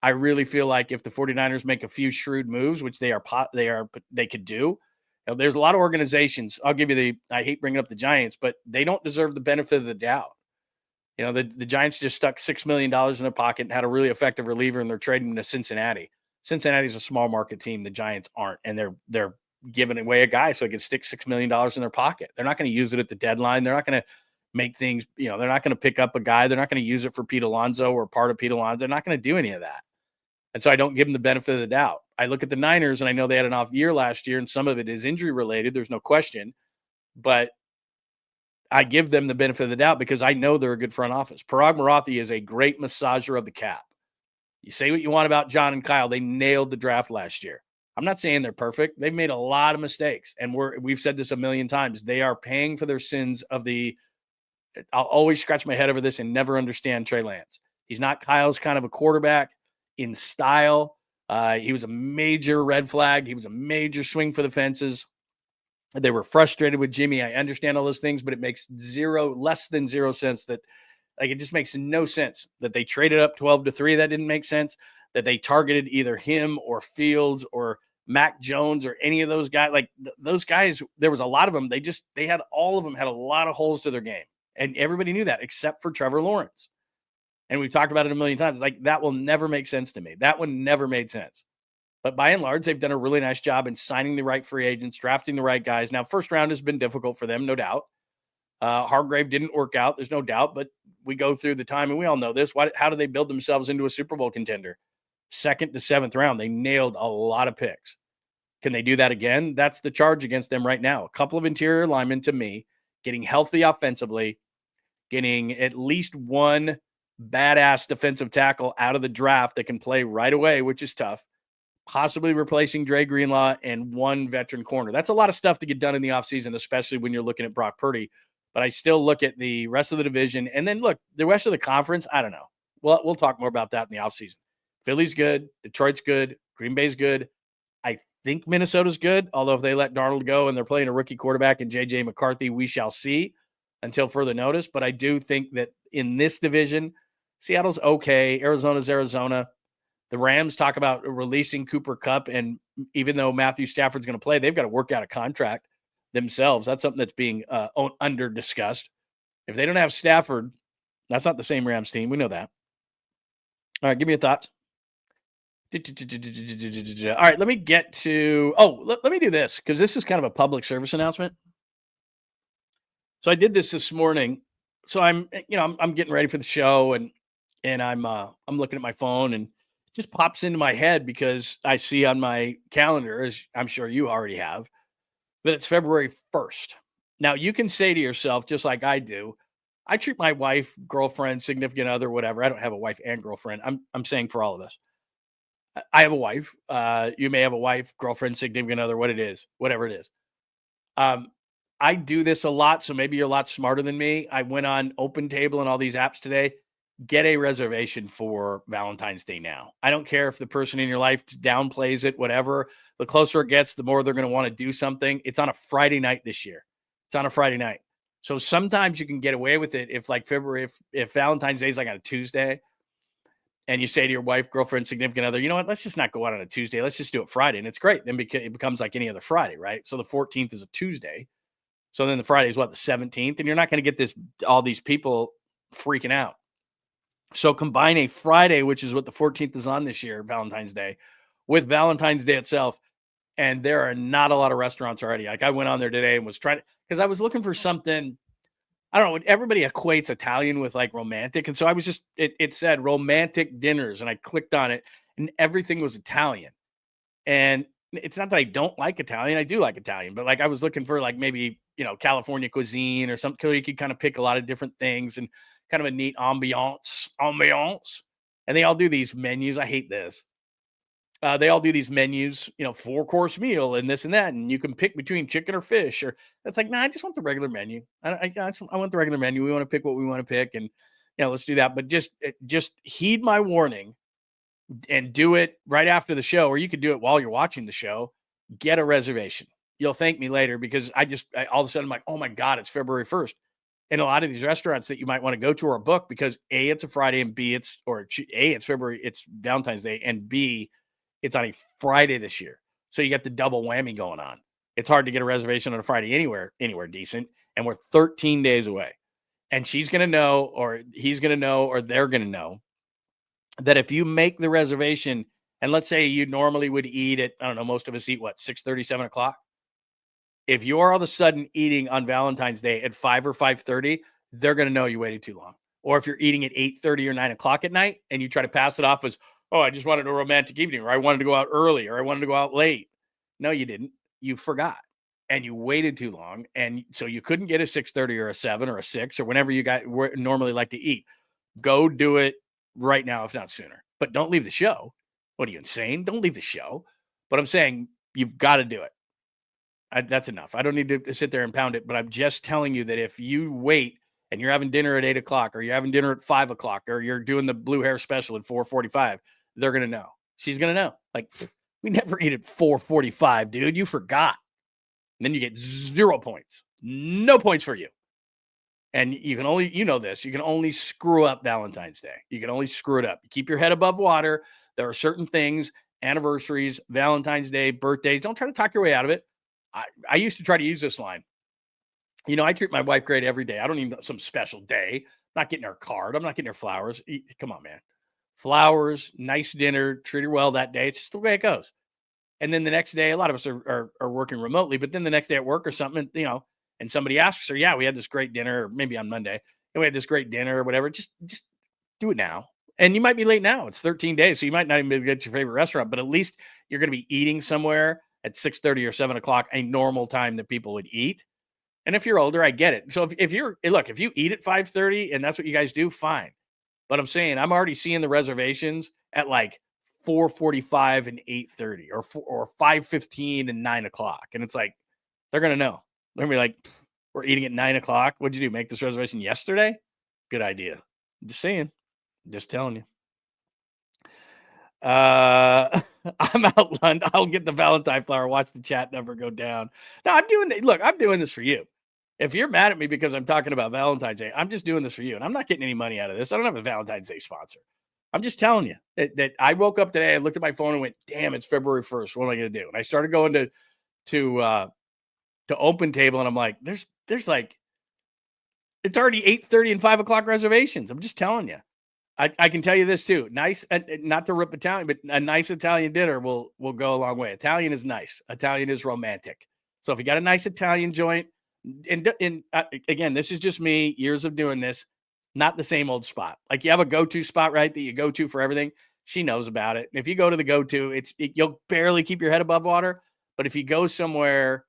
I really feel like if the 49ers make a few shrewd moves, which they could do. There's a lot of organizations. I'll give you I hate bringing up the Giants, but they don't deserve the benefit of the doubt. The Giants just stuck $6 million in their pocket and had a really effective reliever, and they're trading to Cincinnati. Cincinnati's a small market team. The Giants aren't, and they're giving away a guy so they can stick $6 million in their pocket. They're not going to use it at the deadline. They're not going to make things, they're not going to pick up a guy. They're not going to use it for Pete Alonso or part of Pete Alonso. They're not going to do any of that. And so I don't give them the benefit of the doubt. I look at the Niners, and I know they had an off year last year, and some of it is injury related. There's no question. But I give them the benefit of the doubt because I know they're a good front office. Parag Marathi is a great massager of the cap. You say what you want about John and Kyle. They nailed the draft last year. I'm not saying they're perfect. They've made a lot of mistakes. And we've said this a million times. They are paying for their sins of I'll always scratch my head over this and never understand Trey Lance. He's not Kyle's kind of a quarterback in style. He was a major red flag. He was a major swing for the fences. They were frustrated with Jimmy. I understand all those things, but it makes less than zero sense it just makes no sense that they traded up 12-3. That didn't make sense. That they targeted either him or Fields or Mac Jones or any of those guys. Those guys, there was a lot of them. All of them had a lot of holes to their game. And everybody knew that except for Trevor Lawrence. And we've talked about it a million times. That will never make sense to me. That one never made sense. But by and large, they've done a really nice job in signing the right free agents, drafting the right guys. Now, first round has been difficult for them, no doubt. Hargrave didn't work out. There's no doubt. But we go through the time, and we all know this. How do they build themselves into a Super Bowl contender? 2nd to 7th round. They nailed a lot of picks. Can they do that again? That's the charge against them right now. A couple of interior linemen, to me, getting healthy offensively, getting at least one badass defensive tackle out of the draft that can play right away, which is tough. Possibly replacing Dre Greenlaw and one veteran corner. That's a lot of stuff to get done in the offseason, especially when you're looking at Brock Purdy. But I still look at the rest of the division. And then, look, the rest of the conference, I don't know. We'll talk more about that in the offseason. Philly's good. Detroit's good. Green Bay's good. I think Minnesota's good, although if they let Darnold go and they're playing a rookie quarterback and J.J. McCarthy, we shall see until further notice. But I do think that in this division, Seattle's okay. Arizona's Arizona. The Rams talk about releasing Cooper Kupp, and even though Matthew Stafford's going to play, they've got to work out a contract themselves. That's something that's being under discussed. If they don't have Stafford, that's not the same Rams team. We know that. All right, give me your thoughts. All right, let me get to let me do this because this is kind of a public service announcement. So I did this morning. So I'm getting ready for the show, and I'm looking at my phone, and it just pops into my head because I see on my calendar, as I'm sure you already have, that it's February 1st. Now you can say to yourself, just like I do, I treat my wife, girlfriend, significant other, whatever. I don't have a wife and girlfriend. I'm saying for all of us. I have a wife. You may have a wife, girlfriend, significant other, whatever it is. I do this a lot, so maybe you're a lot smarter than me. I went on Open Table and all these apps today. Get a reservation for Valentine's Day now. I don't care if the person in your life downplays it, whatever. The closer it gets, the more they're going to want to do something. It's on a Friday night this year. It's on a Friday night. So sometimes you can get away with it if if Valentine's Day is like on a Tuesday, and you say to your wife, girlfriend, significant other, you know what, let's just not go out on a Tuesday. Let's just do it Friday. And it's great. Then it becomes like any other Friday, right? So the 14th is a Tuesday. So then the Friday is the 17th? And you're not going to get all these people freaking out. So combine a Friday, which is what the 14th is on this year, Valentine's Day, with Valentine's Day itself. And there are not a lot of restaurants already. Like I went on there today and was trying to, because I was looking for something. I don't know. Everybody equates Italian with like romantic. And so I was just, it said romantic dinners, and I clicked on it and everything was Italian. And it's not that I don't like Italian. I do like Italian, but like I was looking for like maybe, California cuisine or something. You could kind of pick a lot of different things and kind of a neat ambiance. And they all do these menus. I hate this. They all do these menus, 4-course meal and this and that. And you can pick between chicken or fish, or that's like, nah, I just want the regular menu. I want the regular menu. We want to pick what we want to pick, and, let's do that. But just heed my warning and do it right after the show, or you could do it while you're watching the show. Get a reservation. You'll thank me later because I all of a sudden I'm like, oh my God, it's February 1st. in a lot of these restaurants that you might want to go to or book because A, it's a Friday, and B, it's Valentine's Day, and B, it's on a Friday this year. So you got the double whammy going on. It's hard to get a reservation on a Friday anywhere decent, and we're 13 days away. And she's going to know, or he's going to know, or they're going to know that if you make the reservation, and let's say you normally would eat at, I don't know, most of us eat what, 6:30, 7 o'clock? If you're all of a sudden eating on Valentine's Day at 5 or 5:30, they're going to know you waited too long. Or if you're eating at 8:30 or 9 o'clock at night and you try to pass it off as, oh, I just wanted a romantic evening, or I wanted to go out early, or I wanted to go out late. No, you didn't. You forgot. And you waited too long. And so you couldn't get a 6:30 or a 7 or a 6 or whenever you normally like to eat. Go do it right now, if not sooner. But don't leave the show. What are you, insane? Don't leave the show. But I'm saying you've got to do it. That's enough. I don't need to sit there and pound it, but I'm just telling you that if you wait and you're having dinner at 8 o'clock, or you're having dinner at 5 o'clock, or you're doing the blue hair special at 4:45, they're going to know. She's going to know. Like, we never eat at 4:45, dude. You forgot. And then you get 0 points. No points for you. And you can only, this, you can only screw up Valentine's Day. You can only screw it up. You keep your head above water. There are certain things, anniversaries, Valentine's Day, birthdays. Don't try to talk your way out of it. I used to try to use this line. I treat my wife great every day. I don't need some special day. I'm not getting her card. I'm not getting her flowers. Come on, man. Flowers, nice dinner, treat her well that day. It's just the way it goes. And then the next day, a lot of us are working remotely, but then the next day at work or something, and somebody asks her, yeah, we had this great dinner, or maybe on Monday, and we had this great dinner or whatever. Just do it now. And you might be late now. It's 13 days, so you might not even be able to get to your favorite restaurant, but at least you're going to be eating somewhere at 6:30 or 7 o'clock, a normal time that people would eat. And if you're older, I get it. So if you eat at 5:30 and that's what you guys do, fine. But I'm saying I'm already seeing the reservations at like 4:45 and 8:30 or 5:15 and 9 o'clock. And it's like, they're going to know. They're going to be like, we're eating at 9 o'clock. What'd you do? Make this reservation yesterday? Good idea. Just saying. Just telling you. I'm out, Lund. I'll get the Valentine flower. Watch the chat number go down. No, I'm doing this for you. If you're mad at me because I'm talking about Valentine's Day, I'm just doing this for you. And I'm not getting any money out of this. I don't have a Valentine's Day sponsor. I'm just telling you that I woke up today, I looked at my phone and went, damn, it's February 1st. What am I going to do? And I started going to Open Table, and I'm like, there's like, it's already 8:30 and 5 o'clock reservations. I'm just telling you. I can tell you this too. Nice, not to rip Italian, but a nice Italian dinner will go a long way. Italian is nice. Italian is romantic. So if you got a nice Italian joint, and again, this is just me, years of doing this, not the same old spot. Like you have a go-to spot, right, that you go to for everything. She knows about it. And if you go to the go-to, you'll barely keep your head above water. But if you go somewhere,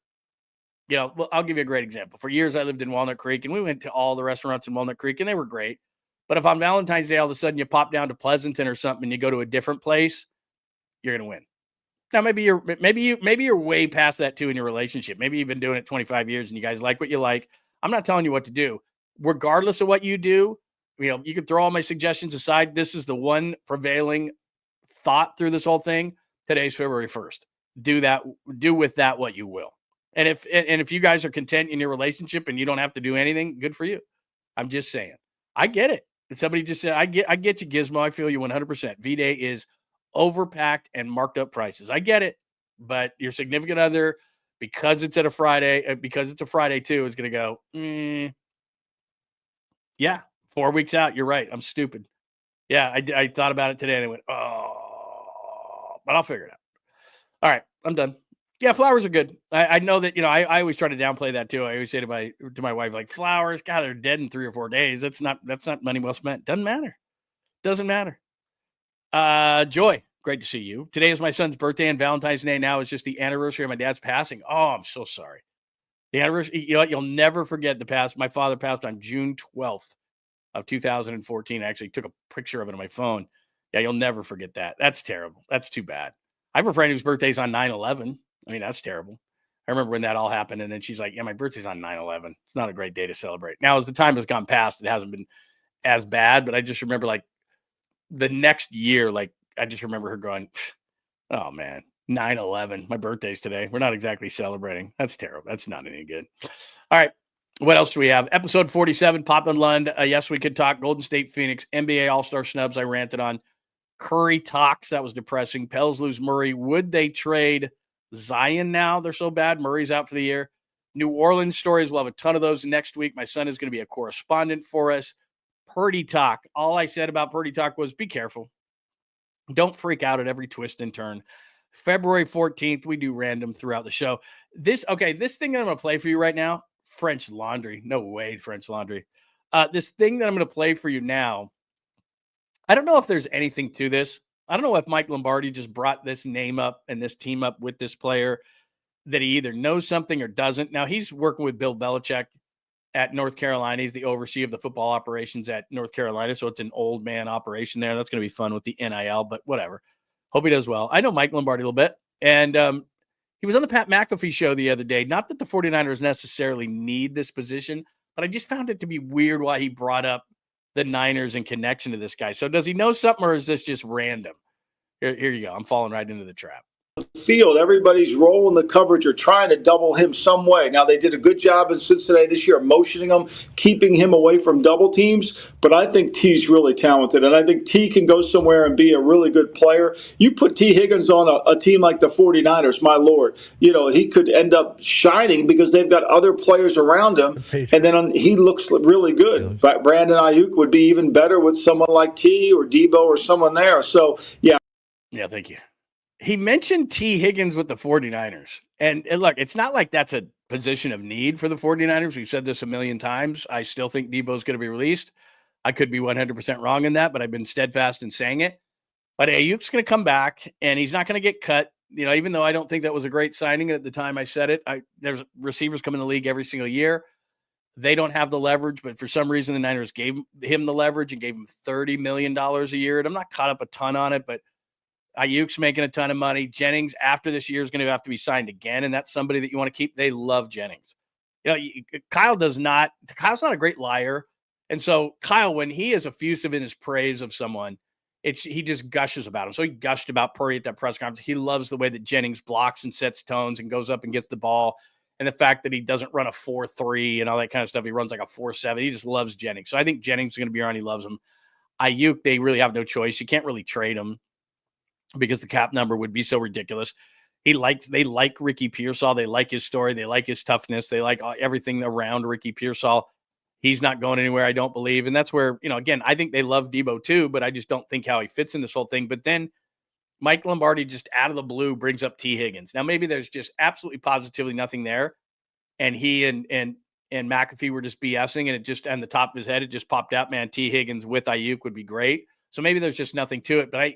I'll give you a great example. For years, I lived in Walnut Creek, and we went to all the restaurants in Walnut Creek, and they were great. But if on Valentine's Day, all of a sudden you pop down to Pleasanton or something and you go to a different place, you're going to win. Now, maybe you're way past that too in your relationship. Maybe you've been doing it 25 years and you guys like what you like. I'm not telling you what to do. Regardless of what you do, you can throw all my suggestions aside. This is the one prevailing thought through this whole thing. Today's February 1st. Do with that what you will. And if you guys are content in your relationship and you don't have to do anything, good for you. I'm just saying. I get it. Somebody just said, I get you, Gizmo. I feel you 100%. V-Day is overpacked and marked up prices. I get it. But your significant other, because it's a Friday too, is going to go, yeah, 4 weeks out. You're right. I'm stupid. Yeah, I thought about it today and I went, oh, but I'll figure it out. All right, I'm done. Yeah, flowers are good. I know that, I always try to downplay that too. I always say to my wife, like, flowers, God, they're dead in 3 or 4 days. That's not money well spent. Doesn't matter. Joy, great to see you. Today is my son's birthday, and Valentine's Day now is just the anniversary of my dad's passing. Oh, I'm so sorry. The anniversary, you'll never forget the past. My father passed on June 12th of 2014. I actually took a picture of it on my phone. Yeah, you'll never forget that. That's terrible. That's too bad. I have a friend whose birthday's on 9/11. I mean, that's terrible. I remember when that all happened, and then she's like, yeah, my birthday's on 9/11. It's not a great day to celebrate. Now, as the time has gone past, it hasn't been as bad, but I just remember, like, the next year, like, I just remember her going, oh, man, 9/11, my birthday's today. We're not exactly celebrating. That's terrible. That's not any good. All right. What else do we have? Episode 47, Pop and Lund. Yes, we could talk Golden State, Phoenix, NBA All-Star snubs I ranted on. Curry talks. That was depressing. Pels lose Murray. Would they trade Zion now? They're so bad. Murray's out for the year. New Orleans stories. We'll have a ton of those next week. My son is going to be a correspondent for us. Purdy talk. All I said about Purdy talk was be careful. Don't freak out at every twist and turn. February 14th, we do random throughout the show. This thing that I'm going to play for you right now, French Laundry. No way, French Laundry. This thing that I'm going to play for you now, I don't know if there's anything to this. I don't know if Mike Lombardi just brought this name up and this team up with this player that he either knows something or doesn't. Now, he's working with Bill Belichick at North Carolina. He's the overseer of the football operations at North Carolina, so it's an old man operation there. That's going to be fun with the NIL, but whatever. Hope he does well. I know Mike Lombardi a little bit, and he was on the Pat McAfee show the other day. Not that the 49ers necessarily need this position, but I just found it to be weird why he brought up the Niners in connection to this guy. So does he know something, or is this just random? Here you go. I'm falling right into the trap. Field, everybody's rolling the coverage or trying to double him some way. Now, they did a good job in Cincinnati this year, motioning him, keeping him away from double teams, but I think T's really talented, and I think T can go somewhere and be a really good player. You put T. Higgins on a team like the 49ers, my Lord, he could end up shining because they've got other players around him, and then he looks really good. But Brandon Ayuk would be even better with someone like T or Debo or someone there. So, yeah. Yeah, thank you. He mentioned T. Higgins with the 49ers. And look, it's not like that's a position of need for the 49ers. We've said this a million times. I still think Debo's going to be released. I could be 100% wrong in that, but I've been steadfast in saying it. But Ayuk's going to come back, and he's not going to get cut. Even though I don't think that was a great signing at the time I said it, there's receivers come in the league every single year. They don't have the leverage, but for some reason the Niners gave him the leverage and gave him $30 million a year. And I'm not caught up a ton on it, but Ayuk's making a ton of money. Jennings, after this year, is going to have to be signed again, and that's somebody that you want to keep. They love Jennings. Kyle's not a great liar. And so Kyle, when he is effusive in his praise of someone, he just gushes about him. So he gushed about Purdy at that press conference. He loves the way that Jennings blocks and sets tones and goes up and gets the ball, and the fact that he doesn't run a 4.3 and all that kind of stuff. He runs like a 4.7. He just loves Jennings. So I think Jennings is going to be around. He loves him. Ayuk, they really have no choice. You can't really trade him because the cap number would be so ridiculous. They like Ricky Pearsall. They like his story. They like his toughness. They like everything around Ricky Pearsall. He's not going anywhere, I don't believe. And that's where, again, I think they love Debo too, but I just don't think how he fits in this whole thing. But then Mike Lombardi just out of the blue brings up T. Higgins. Now, maybe there's just absolutely positively nothing there. And he and McAfee were just BSing, and it just on the top of his head, it just popped out, man, T. Higgins with Ayuk would be great. So maybe there's just nothing to it. But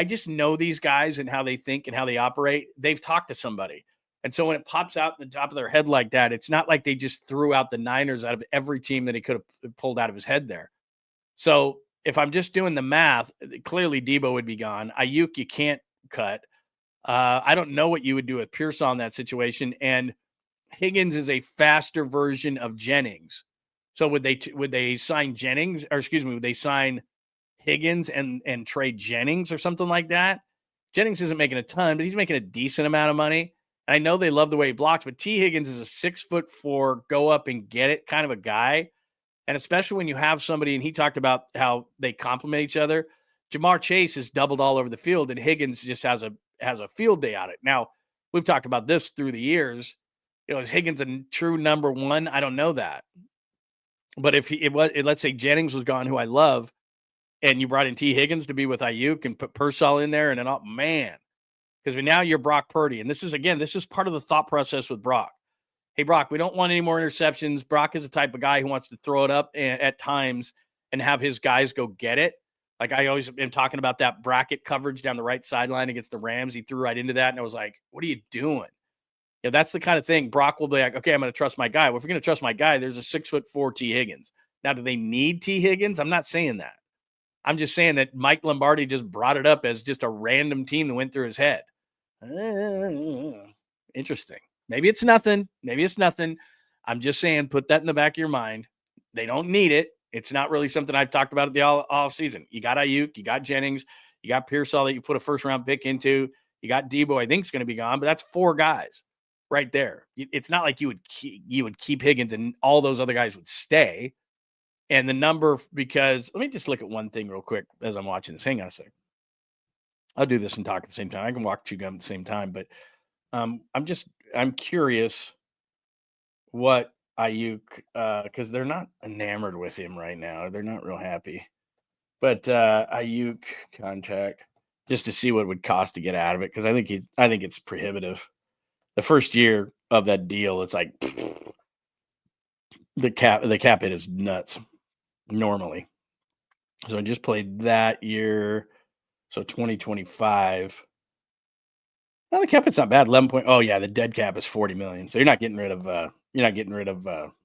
I just know these guys and how they think and how they operate. They've talked to somebody. And so when it pops out in the top of their head like that, it's not like they just threw out the Niners out of every team that he could have pulled out of his head there. So if I'm just doing the math, clearly Debo would be gone. Ayuk, you can't cut. I don't know what you would do with Pearsall in that situation. And Higgins is a faster version of Jennings. So would they sign Jennings, or excuse me, would they sign Higgins and trade Jennings or something like that? Jennings isn't making a ton, but he's making a decent amount of money. And I know they love the way he blocks, but T. Higgins is a 6'4", go up and get it kind of a guy. And especially when you have somebody, and he talked about how they complement each other. Jamar Chase has doubled all over the field, and Higgins just has a field day on it. Now, we've talked about this through the years. Is Higgins a true number one? I don't know that. But if let's say Jennings was gone, who I love, and you brought in T. Higgins to be with Ayuk and put Pearsall in there, and then, oh, man. Because now you're Brock Purdy. And this is part of the thought process with Brock. Hey, Brock, we don't want any more interceptions. Brock is the type of guy who wants to throw it up at times and have his guys go get it. Like I always am talking about that bracket coverage down the right sideline against the Rams. He threw right into that, and I was like, what are you doing? That's the kind of thing Brock will be like, okay, I'm going to trust my guy. Well, if you're going to trust my guy, there's a 6'4" T. Higgins. Now, do they need T. Higgins? I'm not saying that. I'm just saying that Mike Lombardi just brought it up as just a random team that went through his head. Interesting. Maybe it's nothing. I'm just saying, put that in the back of your mind. They don't need it. It's not really something I've talked about at the off season. You got Ayuk, you got Jennings, you got Pearsall that you put a first-round pick into. You got Debo, I think is going to be gone, but that's 4 guys. right there. It's not like you would keep Higgins and all those other guys would stay. And the number, because let me just look at one thing real quick as I'm watching this. Hang on a second. I'll do this and talk at the same time. I can walk chew gum at the same time, but I'm curious what Ayuk, because they're not enamored with him right now. They're not real happy. But Ayuk contract, just to see what it would cost to get out of it, because I think it's prohibitive. The first year of that deal, it's like the cap hit is nuts normally. So I just played that year. So 2025. Well, the cap hit's not bad. 11 point. Oh yeah, the dead cap is 40 million. So you're not getting rid of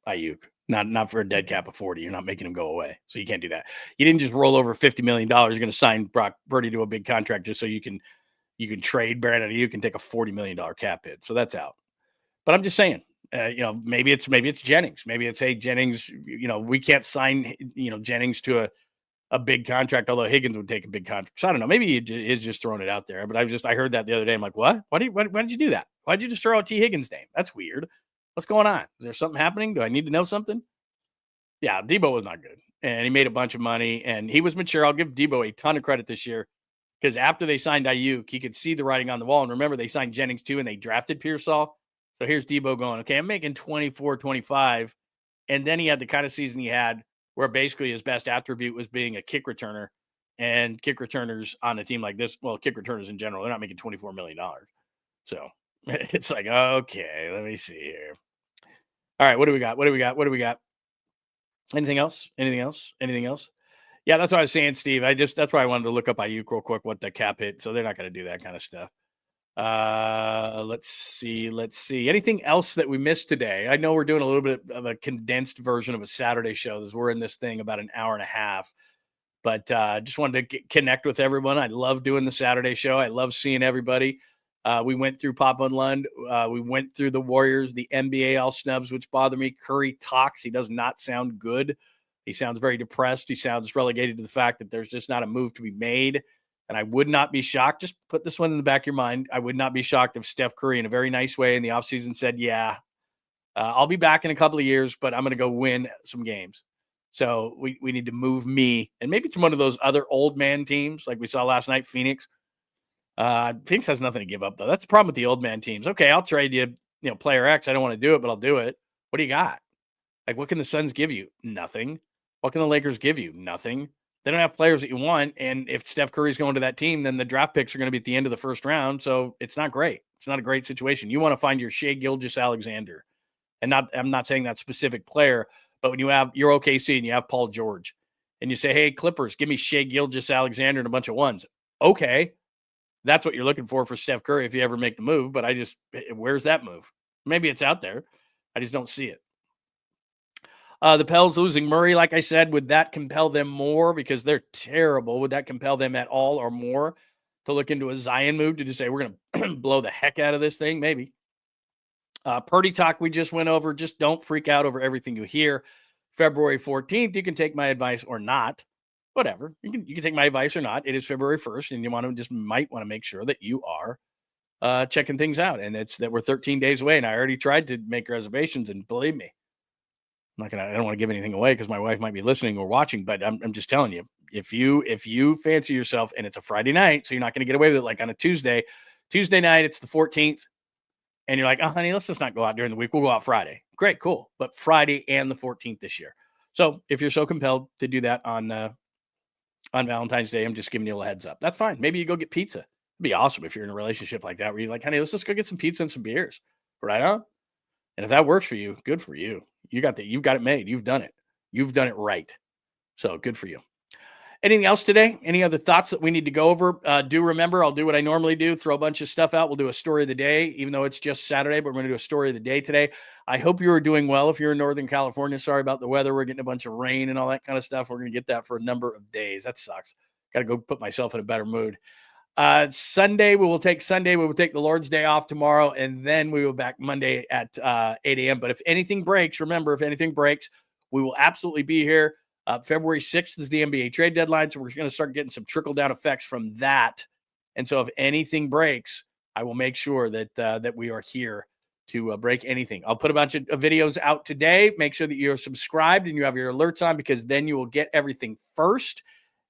Ayuk. Not for a dead cap of 40. You're not making him go away. So you can't do that. You didn't just roll over $50 million. You're going to sign Purdy to a big contract just so you can trade Brandon Ayuk and take a $40 million cap hit. So that's out. But I'm just saying, maybe it's Jennings. Maybe it's, hey, Jennings, we can't sign, Jennings to a big contract, although Higgins would take a big contract. So I don't know. Maybe he is just throwing it out there. But I heard that the other day. I'm like, what? Why did you do that? Why did you just throw out T. Higgins' name? That's weird. What's going on? Is there something happening? Do I need to know something? Yeah, Debo was not good. And he made a bunch of money. And he was mature. I'll give Debo a ton of credit this year. Because after they signed Ayuk, he could see the writing on the wall. And remember, they signed Jennings too, and they drafted Pearsall. So here's Debo going, okay, I'm making 24, 25. And then he had the kind of season he had where basically his best attribute was being a kick returner. And kick returners on a team like this, well, kick returners in general, they're not making $24 million. So it's like, okay, let me see here. All right, what do we got? Anything else? Yeah, that's what I was saying, Steve. That's why I wanted to look up Ayuk real quick, what the cap hit. So they're not going to do that kind of stuff. Let's see. Anything else that we missed today? I know we're doing a little bit of a condensed version of a Saturday show, as we're in this thing about an hour and a half. But just wanted to connect with everyone. I love doing the Saturday show. I love seeing everybody. We went through Papa and Lund. We went through the Warriors, the NBA all snubs, which bother me. Curry talks. He does not sound good. He sounds very depressed. He sounds relegated to the fact that there's just not a move to be made. And I would not be shocked. Just put this one in the back of your mind. I would not be shocked if Steph Curry, in a very nice way in the offseason, said, yeah, I'll be back in a couple of years, but I'm going to go win some games. So we need to move me. And maybe to one of those other old man teams like we saw last night, Phoenix. Phoenix has nothing to give up, though. That's the problem with the old man teams. Okay, I'll trade you, player X. I don't want to do it, but I'll do it. What do you got? Like, what can the Suns give you? Nothing. What can the Lakers give you? Nothing. They don't have players that you want. And if Steph Curry's going to that team, then the draft picks are going to be at the end of the first round. So it's not great. It's not a great situation. You want to find your Shai Gilgeous-Alexander. And I'm not saying that specific player, but when you have your OKC and you have Paul George and you say, hey, Clippers, give me Shai Gilgeous-Alexander and a bunch of ones. Okay. That's what you're looking for Steph Curry if you ever make the move. But where's that move? Maybe it's out there. I just don't see it. The Pels losing Murray, like I said, would that compel them more because they're terrible? Would that compel them at all or more to look into a Zion move to just say, we're going to blow the heck out of this thing? Maybe. Purdy talk we just went over. Just don't freak out over everything you hear. February 14th, you can take my advice or not. Whatever. You can take my advice or not. It is February 1st, and you might want to make sure that you are checking things out. And it's that we're 13 days away, and I already tried to make reservations, and believe me, I don't want to give anything away because my wife might be listening or watching, but I'm just telling you, if you fancy yourself and it's a Friday night, so you're not going to get away with it like on a Tuesday night, it's the 14th, and you're like, oh, honey, let's just not go out during the week. We'll go out Friday. Great, cool. But Friday and the 14th this year. So if you're so compelled to do that on Valentine's Day, I'm just giving you a little heads up. That's fine. Maybe you go get pizza. It'd be awesome if you're in a relationship like that where you're like, honey, let's just go get some pizza and some beers. Right on? And if that works for you, good for you. You've got it made. You've done it. You've done it right. So good for you. Anything else today? Any other thoughts that we need to go over? Do remember, I'll do what I normally do, throw a bunch of stuff out. We'll do a story of the day, even though it's just Saturday, but we're going to do a story of the day today. I hope you are doing well. If you're in Northern California, sorry about the weather. We're getting a bunch of rain and all that kind of stuff. We're going to get that for a number of days. That sucks. Got to go put myself in a better mood. Sunday, we will take the Lord's Day off tomorrow, and then we will back Monday at 8 a.m. But if anything breaks, remember, we will absolutely be here. February 6th is the NBA trade deadline, so we're going to start getting some trickle-down effects from that. And so if anything breaks, I will make sure that we are here to break anything. I'll put a bunch of videos out today. Make sure that you're subscribed and you have your alerts on, because then you will get everything first.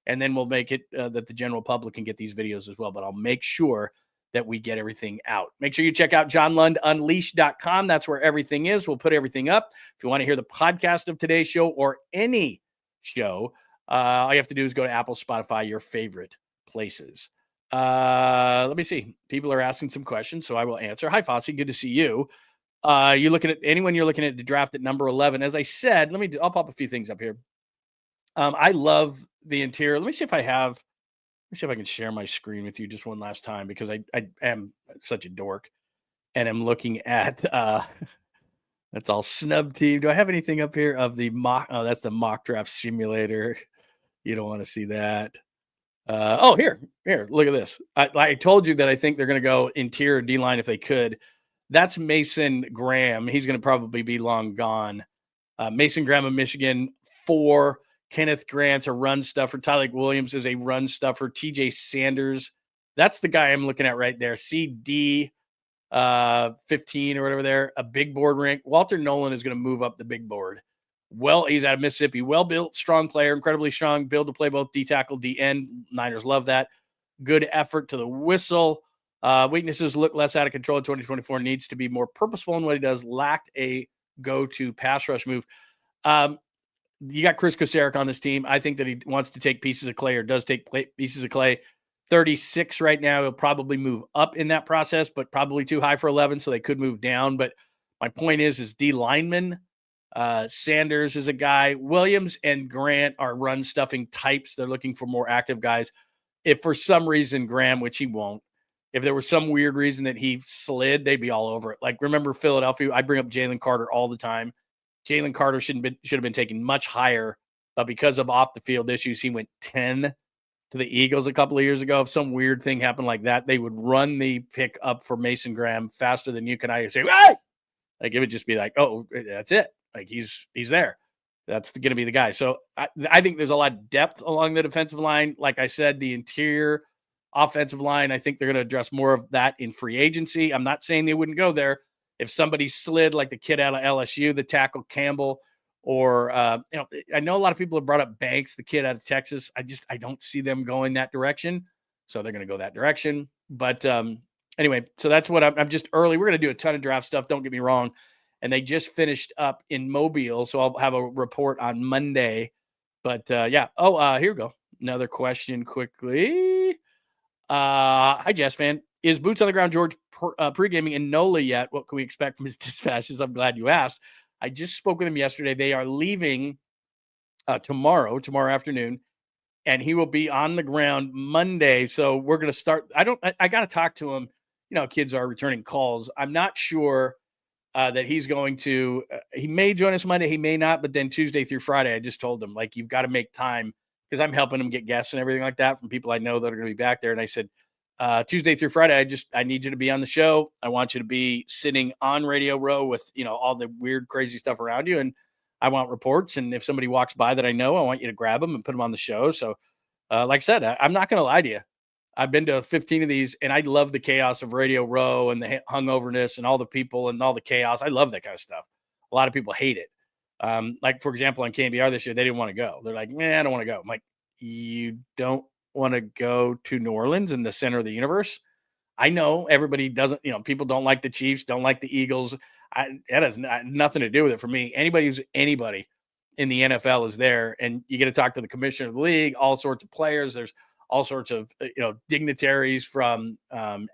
And then we'll make it that the general public can get these videos as well. But I'll make sure that we get everything out. Make sure you check out JohnLundUnleashed.com. That's where everything is. We'll put everything up. If you want to hear the podcast of today's show or any show, all you have to do is go to Apple, Spotify, your favorite places. Let me see. People are asking some questions, so I will answer. Hi, Fosse. Good to see you. You're looking at anyone you're looking at the draft at number 11. As I said, I'll pop a few things up here. I love the interior. Let me see if I can share my screen with you just one last time, because I am such a dork and I'm looking at, that's all snub team. Do I have anything up here of the mock? Oh, that's the mock draft simulator. You don't want to see that. Here, look at this. I told you that I think they're going to go interior D-line if they could. That's Mason Graham. He's going to probably be long gone. Mason Graham of Michigan, 4. Kenneth Grant's a run stuffer. Tyler Williams is a run stuffer. TJ Sanders, that's the guy I'm looking at right there. CD 15 or whatever there, a big board rank. Walter Nolan is going to move up the big board. Well, he's out of Mississippi. Well-built, strong player, incredibly strong, build to play both D-tackle, D-end. Niners love that. Good effort to the whistle. Weaknesses look less out of control in 2024. Needs to be more purposeful in what he does. Lacked a go-to pass rush move. You got Chris Kosarek on this team. I think that he wants to take pieces of clay, or does take pieces of clay. 36 right now. He'll probably move up in that process, but probably too high for 11, so they could move down. But my point is D lineman. Sanders is a guy. Williams and Grant are run stuffing types. They're looking for more active guys. If for some reason Graham, which he won't, if there was some weird reason that he slid, they'd be all over it. Like, remember Philadelphia? I bring up Jalen Carter all the time. Jalen Carter should have been taken much higher, but because of off the field issues, he went 10 to the Eagles a couple of years ago. If some weird thing happened like that, they would run the pick up for Mason Graham faster than you can. I say, hey! Like, it would just be like, oh, that's it. Like, he's there. That's going to be the guy. So I think there's a lot of depth along the defensive line. Like I said, the interior offensive line, I think they're going to address more of that in free agency. I'm not saying they wouldn't go there. If somebody slid like the kid out of LSU, the tackle Campbell, or, I know a lot of people have brought up Banks, the kid out of Texas. I don't see them going that direction. So they're going to go that direction. But anyway, so that's what I'm just early. We're going to do a ton of draft stuff. Don't get me wrong. And they just finished up in Mobile. So I'll have a report on Monday. But yeah. Here we go. Another question quickly. Hi, Jess fan. Is Boots on the Ground George pre-gaming in NOLA yet? What can we expect from his dispatches? I'm glad you asked. I just spoke with him yesterday. They are leaving tomorrow afternoon, and he will be on the ground Monday. So we're going to start. I got to talk to him. You know, kids are returning calls. I'm not sure that he's going to, he may join us Monday. He may not, but then Tuesday through Friday, I just told him, like, you've got to make time, because I'm helping him get guests and everything like that from people I know that are going to be back there. And I said, Tuesday through Friday, I need you to be on the show. I want you to be sitting on Radio Row with, all the weird, crazy stuff around you. And I want reports. And if somebody walks by that I know, I want you to grab them and put them on the show. So, like I said, I'm not going to lie to you. I've been to 15 of these, and I love the chaos of Radio Row and the hungoverness and all the people and all the chaos. I love that kind of stuff. A lot of people hate it. Like, for example, on KNBR this year, they didn't want to go. They're like, man, I don't want to go. I'm like, you don't want to go to New Orleans in the center of the universe? I know everybody doesn't, people don't like the Chiefs, don't like the Eagles. That has nothing to do with it for me. Anybody who's anybody in the NFL is there, and you get to talk to the commissioner of the league, all sorts of players. There's all sorts of, dignitaries, from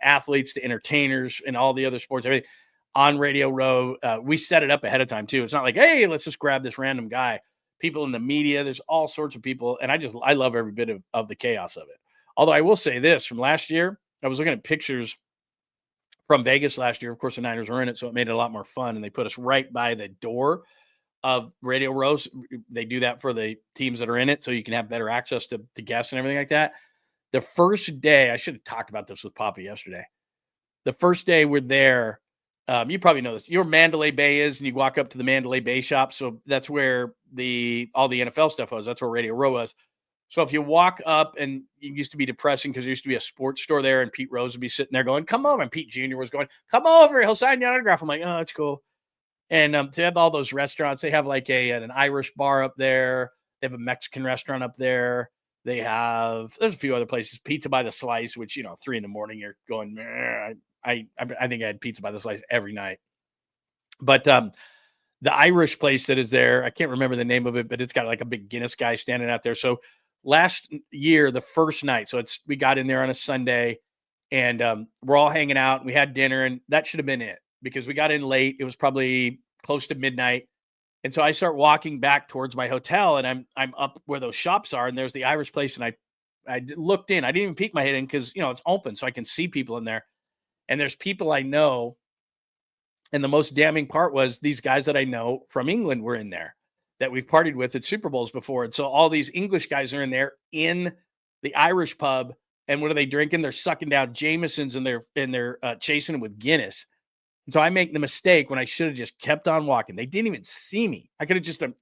athletes to entertainers and all the other sports, everything on Radio Row. We set it up ahead of time too. It's not like, hey, let's just grab this random guy. People in the media, there's all sorts of people. And I love every bit of the chaos of it. Although I will say this, from last year, I was looking at pictures from Vegas last year. Of course, the Niners were in it, so it made it a lot more fun. And they put us right by the door of Radio Row. They do that for the teams that are in it, so you can have better access to guests and everything like that. The first day, I should have talked about this with Papa yesterday. The first day we're there, you probably know this. You know where Mandalay Bay is, and you walk up to the Mandalay Bay shop. So that's where all the NFL stuff was. That's where Radio Row was. So if you walk up, and it used to be depressing because there used to be a sports store there, and Pete Rose would be sitting there going, come over. And Pete Jr. was going, come over. He'll sign your autograph. I'm like, oh, that's cool. And they have all those restaurants. They have like an Irish bar up there. They have a Mexican restaurant up there. There's a few other places. Pizza by the slice, which, 3 a.m, you're going, I think I had pizza by the slice every night. But the Irish place that is there, I can't remember the name of it, but it's got like a big Guinness guy standing out there. So last year, the first night, so we got in there on a Sunday, and we're all hanging out, and we had dinner, and that should have been it because we got in late. It was probably close to midnight. And so I start walking back towards my hotel, and I'm up where those shops are, and there's the Irish place, and I looked in. I didn't even peek my head in because, it's open, so I can see people in there. And there's people I know. And the most damning part was these guys that I know from England were in there that we've partied with at Super Bowls before. And so all these English guys are in there in the Irish pub. And what are they drinking? They're sucking down Jamesons, and they're chasing them with Guinness. And so I make the mistake when I should have just kept on walking. They didn't even see me. I could have just been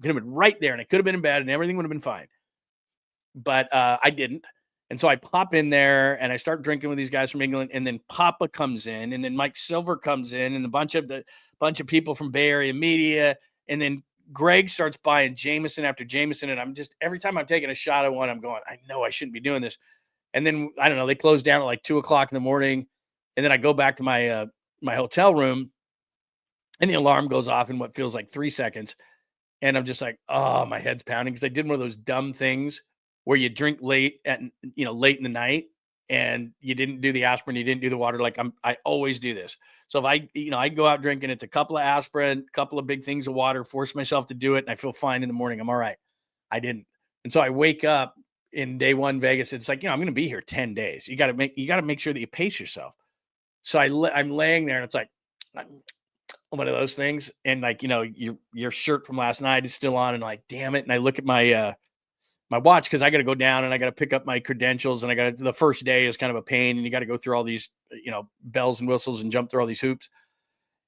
right there, and I could have been in bed, and everything would have been fine. But I didn't. And so I pop in there, and I start drinking with these guys from England, and then Papa comes in, and then Mike Silver comes in, and a bunch of people from Bay Area media, and then Greg starts buying Jameson after Jameson, and I'm just, every time I'm taking a shot of one, I'm going, I know I shouldn't be doing this. And then, I don't know, they close down at like 2:00 in the morning, and then I go back to my my hotel room, and the alarm goes off in what feels like 3 seconds, and I'm just like, oh, my head's pounding because I did one of those dumb things where you drink late in the night, and you didn't do the aspirin, you didn't do the water. Like I always do this. So if I go out drinking, it's a couple of aspirin, a couple of big things of water, force myself to do it, and I feel fine in the morning. I'm all right. I didn't. And so I wake up in day one Vegas. It's like, I'm going to be here 10 days. You got to make sure that you pace yourself. So I'm laying there, and it's like one of those things. And like, your shirt from last night is still on, and like, damn it. And I look at my watch because I got to go down, and I got to pick up my credentials, and the first day is kind of a pain, and you got to go through all these, bells and whistles and jump through all these hoops.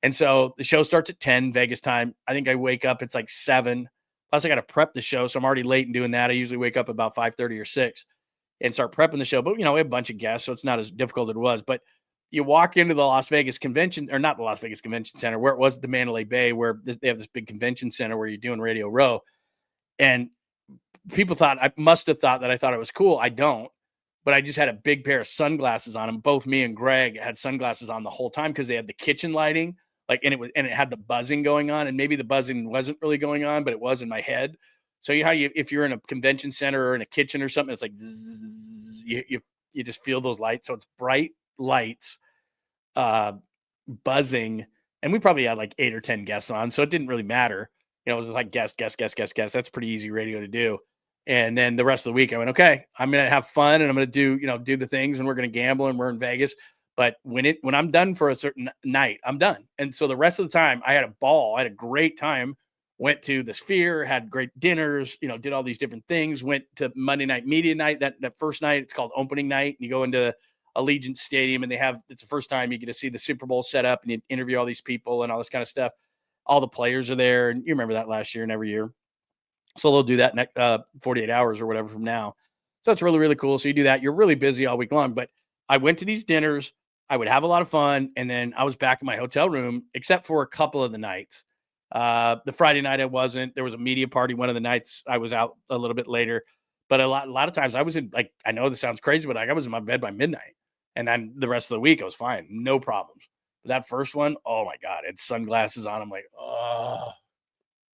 And so the show starts at 10 Vegas time. I think I wake up, it's like 7. Plus I got to prep the show. So I'm already late in doing that. I usually wake up about 5:30 or 6 and start prepping the show. But, we have a bunch of guests, so it's not as difficult as it was. But you walk into the Las Vegas convention, or not the Las Vegas Convention Center, where it was the Mandalay Bay, where they have this big convention center where you're doing Radio Row. And people must have thought that I thought it was cool. I don't, but I just had a big pair of sunglasses on them. Both me and Greg had sunglasses on the whole time because they had the kitchen lighting, and it had the buzzing going on, and maybe the buzzing wasn't really going on, but it was in my head. So if you're in a convention center or in a kitchen or something, it's like zzz, you just feel those lights. So it's bright lights, buzzing, and we probably had like 8 or 10 guests on, so it didn't really matter. It was like guest. That's pretty easy radio to do. And then the rest of the week, I went, okay, I'm going to have fun, and I'm going to do the things, and we're going to gamble, and we're in Vegas. But when I'm done for a certain night, I'm done. And so the rest of the time, I had a ball. I had a great time. Went to the Sphere, had great dinners, did all these different things. Went to Monday Night Media Night. That first night, it's called opening night. And you go into Allegiant Stadium, and it's the first time you get to see the Super Bowl set up, and you interview all these people and all this kind of stuff. All the players are there, and you remember that last year and every year. So they'll do that next 48 hours or whatever from now. So it's really, really cool. So you do that. You're really busy all week long. But I went to these dinners. I would have a lot of fun, and then I was back in my hotel room, except for a couple of the nights. The Friday night I wasn't. There was a media party one of the nights. I was out a little bit later. But a lot of times I was in, like, I know this sounds crazy, but I was in my bed by midnight. And then the rest of the week I was fine. No problems. But that first one, oh my God, it's sunglasses on. I'm like, oh.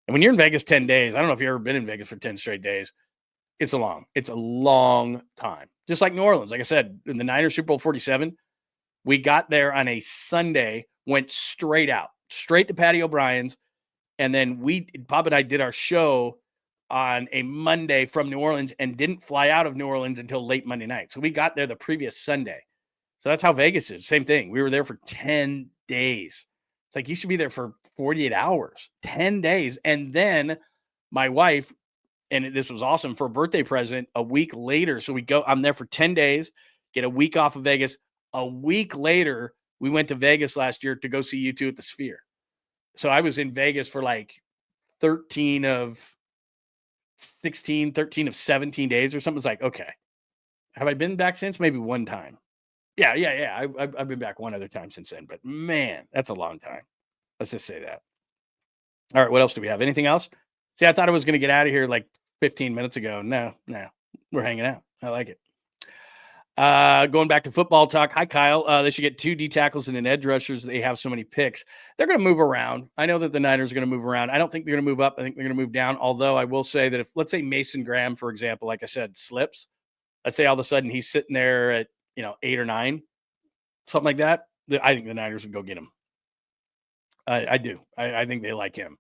And when you're in Vegas 10 days, I don't know if you've ever been in Vegas for 10 straight days. It's a long time. Just like New Orleans. Like I said, in the Niners Super Bowl 47, we got there on a Sunday, went straight to Patty O'Brien's. And then Bob and I did our show on a Monday from New Orleans and didn't fly out of New Orleans until late Monday night. So we got there the previous Sunday. So that's how Vegas is. Same thing. We were there for 10 days. It's like, you should be there for 48 hours, 10 days. And then my wife, and this was awesome, for a birthday present a week later. So I'm there for 10 days, get a week off of Vegas. A week later, we went to Vegas last year to go see U2 at the Sphere. So I was in Vegas for like 13 of 13 of 17 days or something. It's like, okay, have I been back since? Maybe one time. Yeah. I've been back one other time since then, but man, that's a long time. Let's just say that. All right, what else do we have? Anything else? See, I thought I was going to get out of here like 15 minutes ago. No, we're hanging out. I like it. Going back to football talk. Hi, Kyle. They should get 2 D tackles and an edge rushers. They have so many picks. They're going to move around. I know that the Niners are going to move around. I don't think they're going to move up. I think they're going to move down. Although I will say that if, let's say Mason Graham, for example, like I said, slips, let's say all of a sudden he's sitting there at, 8 or 9, something like that. I think the Niners would go get him. I do. I think they like him.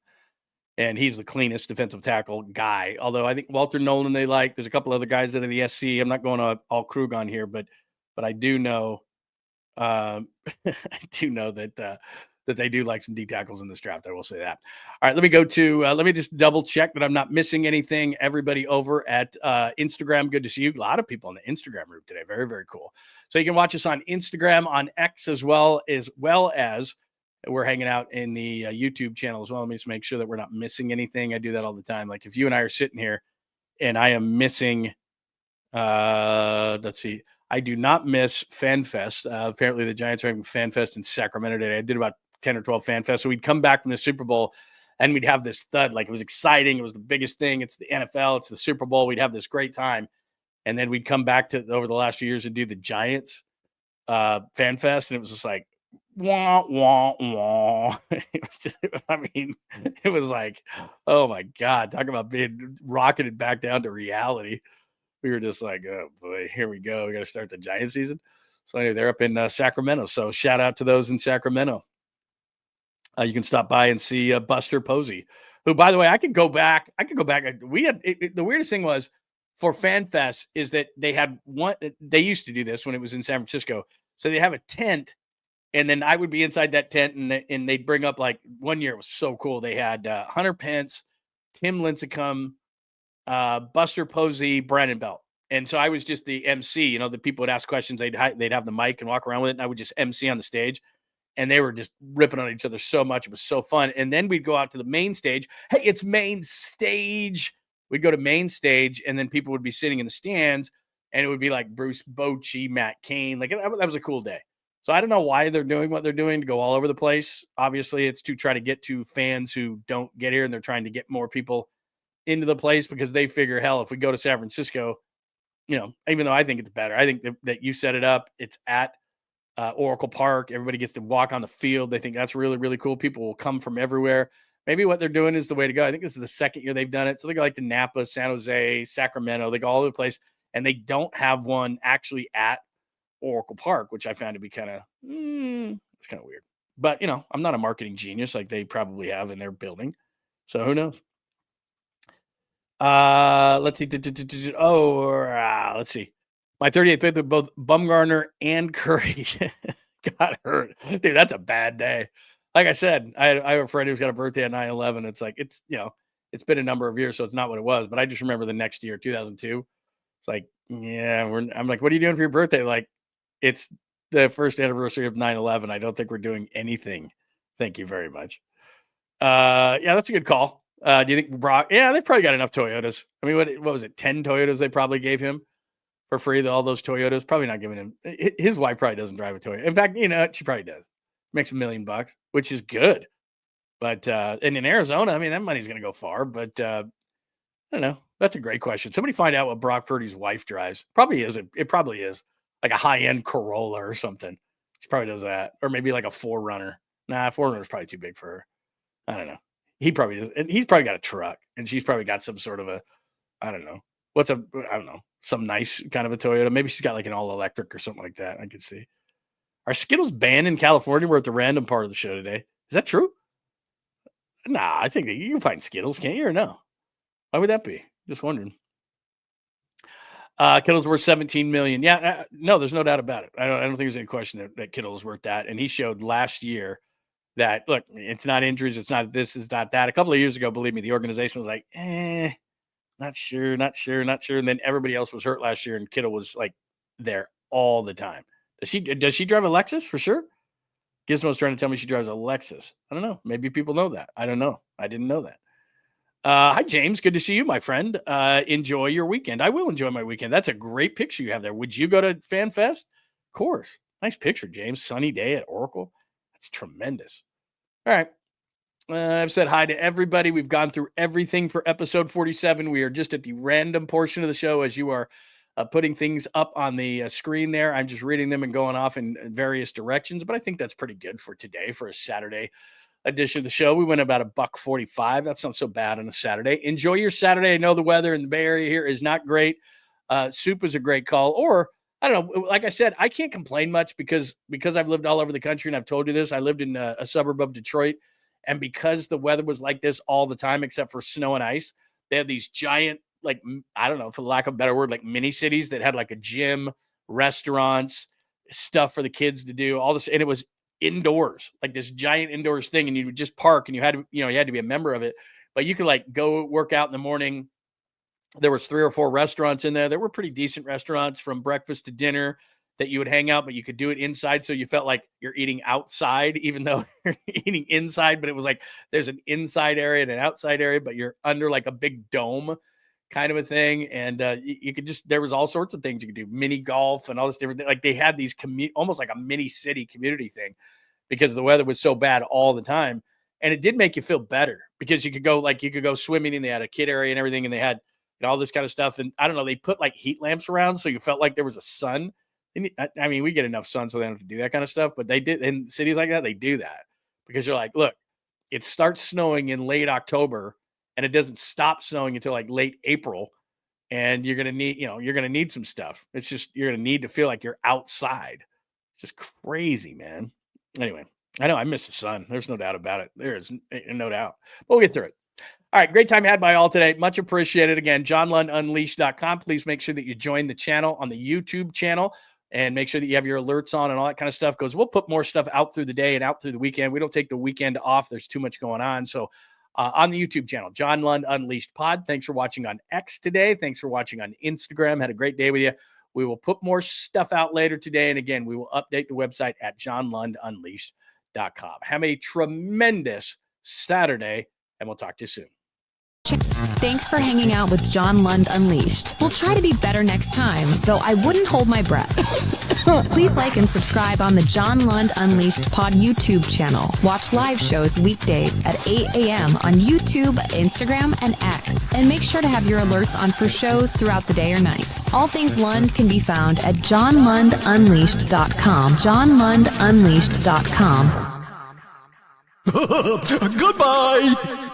And he's the cleanest defensive tackle guy. Although I think Walter Nolan they like. There's a couple other guys that are the SC. I'm not going to all Krug on here, but I do know I do know that they do like some D tackles in this draft. I will say that. All right, let me go to let me just double check that I'm not missing anything. Everybody over at Instagram, good to see you. A lot of people in the Instagram group today. Very, very cool. So you can watch us on Instagram, on X as well as we're hanging out in the YouTube channel as well. Let me just make sure that we're not missing anything. I do that all the time. Like if you and I are sitting here and I am missing, let's see, I do not miss FanFest. Apparently the Giants are having FanFest in Sacramento today. I did about 10 or 12 FanFest. So we'd come back from the Super Bowl and we'd have this thud. Like it was exciting. It was the biggest thing. It's the NFL. It's the Super Bowl. We'd have this great time. And then we'd come back to over the last few years and do the Giants FanFest. And it was just like, wah, wah, wah. It was just, it was like, oh my God, talk about being rocketed back down to reality. We were just like, oh boy, here we go. We got to start the Giant season. So anyway, they're up in Sacramento. So shout out to those in Sacramento. You can stop by and see Buster Posey, who, by the way, I could go back. We had the weirdest thing was for FanFest is that they had one. They used to do this when it was in San Francisco. So they have a tent. And then I would be inside that tent, and they'd bring up, like, one year it was so cool. They had Hunter Pence, Tim Lincecum, Buster Posey, Brandon Belt. And so I was just the MC. The people would ask questions. They'd have the mic and walk around with it, and I would just MC on the stage. And they were just ripping on each other so much. It was so fun. And then we'd go out to the main stage. Hey, it's main stage. We'd go to main stage, and then people would be sitting in the stands, and it would be like Bruce Bochy, Matt Cain. Like, that was a cool day. So I don't know why they're doing what they're doing to go all over the place. Obviously, it's to try to get to fans who don't get here, and they're trying to get more people into the place because they figure, hell, if we go to San Francisco, even though I think it's better, I think that you set it up. It's at Oracle Park. Everybody gets to walk on the field. They think that's really, really cool. People will come from everywhere. Maybe what they're doing is the way to go. I think this is the second year they've done it. So they go like to Napa, San Jose, Sacramento. They go all over the place, and they don't have one actually at Oracle Park, which I found to be kind of it's kind of weird. But I'm not a marketing genius like they probably have in their building, so who knows? Let's see. Let's see. My 38th pick with both Bumgarner and Curry got hurt. Dude, that's a bad day. Like I said, I have a friend who's got a birthday at 9/11. It's like it's been a number of years, so it's not what it was. But I just remember the next year, 2002. It's like, yeah, I'm like, what are you doing for your birthday? Like, it's the first anniversary of 9/11. I don't think we're doing anything. Thank you very much. Yeah, that's a good call. Do you think Brock? Yeah, they probably got enough Toyotas. I mean, what was it? 10 Toyotas they probably gave him for free. All those Toyotas, probably not giving him. His wife probably doesn't drive a Toyota. In fact, she probably does. Makes $1 million, which is good. But and in Arizona, I mean, that money's going to go far. But I don't know. That's a great question. Somebody find out what Brock Purdy's wife drives. Probably is. It probably is. Like a high-end Corolla or something. She probably does that. Or maybe like a 4Runner. Nah, 4Runner is probably too big for her. I don't know. He probably does. And he's probably got a truck. And she's probably got some sort of I don't know. Some nice kind of a Toyota. Maybe she's got like an all-electric or something like that. I could see. Are Skittles banned in California? We're at the random part of the show today. Is that true? Nah, I think that you can find Skittles, can't you, or no? Why would that be? Just wondering. Kittle's worth $17 million. Yeah, no, there's no doubt about it. I don't think there's any question that Kittle is worth that. And he showed last year that, look, it's not injuries, it's not this, it's not that. A couple of years ago, believe me, the organization was like, not sure. And then everybody else was hurt last year, and Kittle was like there all the time. Does she drive a Lexus for sure? Gizmo's trying to tell me she drives a Lexus. I don't know. Maybe people know that. I don't know. I didn't know that. Hi, James. Good to see you, my friend. Enjoy your weekend. I will enjoy my weekend. That's a great picture you have there. Would you go to Fan Fest? Of course. Nice picture, James. Sunny day at Oracle. That's tremendous. All right. I've said hi to everybody. We've gone through everything for episode 47. We are just at the random portion of the show as you are putting things up on the screen there. I'm just reading them and going off in various directions, but I think that's pretty good for today for a Saturday edition of the show. We went about $1.45. That's not so bad on a Saturday. Enjoy your Saturday. I know the weather in the Bay Area here is not great. Soup is a great call. Or, I don't know, like I said, I can't complain much because I've lived all over the country, and I've told you this. I lived in a suburb of Detroit, and because the weather was like this all the time except for snow and ice, they had these giant, like, I don't know, for lack of a better word, like mini cities that had like a gym, restaurants, stuff for the kids to do, all this. And it was indoors, like this giant indoors thing. And you would just park, and you had to be a member of it, but you could like go work out in the morning. There was 3 or 4 restaurants in there. There were pretty decent restaurants from breakfast to dinner that you would hang out, but you could do it inside. So you felt like you're eating outside, even though you're eating inside, but it was like, there's an inside area and an outside area, but you're under like a big dome kind of a thing. And you could there was all sorts of things you could do, mini golf and all this different thing. Like they had these almost like a mini city community thing because the weather was so bad all the time. And it did make you feel better because you could go swimming, and they had a kid area and everything. And they had all this kind of stuff. And I don't know, they put like heat lamps around. So you felt like there was a sun. I mean, we get enough sun, so they don't have to do that kind of stuff. But they did in cities like that. They do that because you're like, look, it starts snowing in late October, and it doesn't stop snowing until like late April. And you're gonna need some stuff. It's just you're gonna need to feel like you're outside. It's just crazy, man. Anyway, I know I miss the sun. There's no doubt about it. There is no doubt. But we'll get through it. All right, great time had by all today. Much appreciated. Again, JohnLundUnleashed.com. Please make sure that you join the channel on the YouTube channel. And make sure that you have your alerts on and all that kind of stuff, because we'll put more stuff out through the day and out through the weekend. We don't take the weekend off. There's too much going on. So on the YouTube channel, John Lund Unleashed Pod. Thanks for watching on X today. Thanks for watching on Instagram. Had a great day with you. We will put more stuff out later today. And again, we will update the website at JohnLundUnleashed.com. Have a tremendous Saturday, and we'll talk to you soon. Thanks for hanging out with John Lund Unleashed. We'll try to be better next time, though I wouldn't hold my breath. Please like and subscribe on the John Lund Unleashed Pod YouTube channel. Watch live shows weekdays at 8 a.m. on YouTube, Instagram, and X. And make sure to have your alerts on for shows throughout the day or night. All things Lund can be found at JohnLundUnleashed.com. JohnLundUnleashed.com. Goodbye!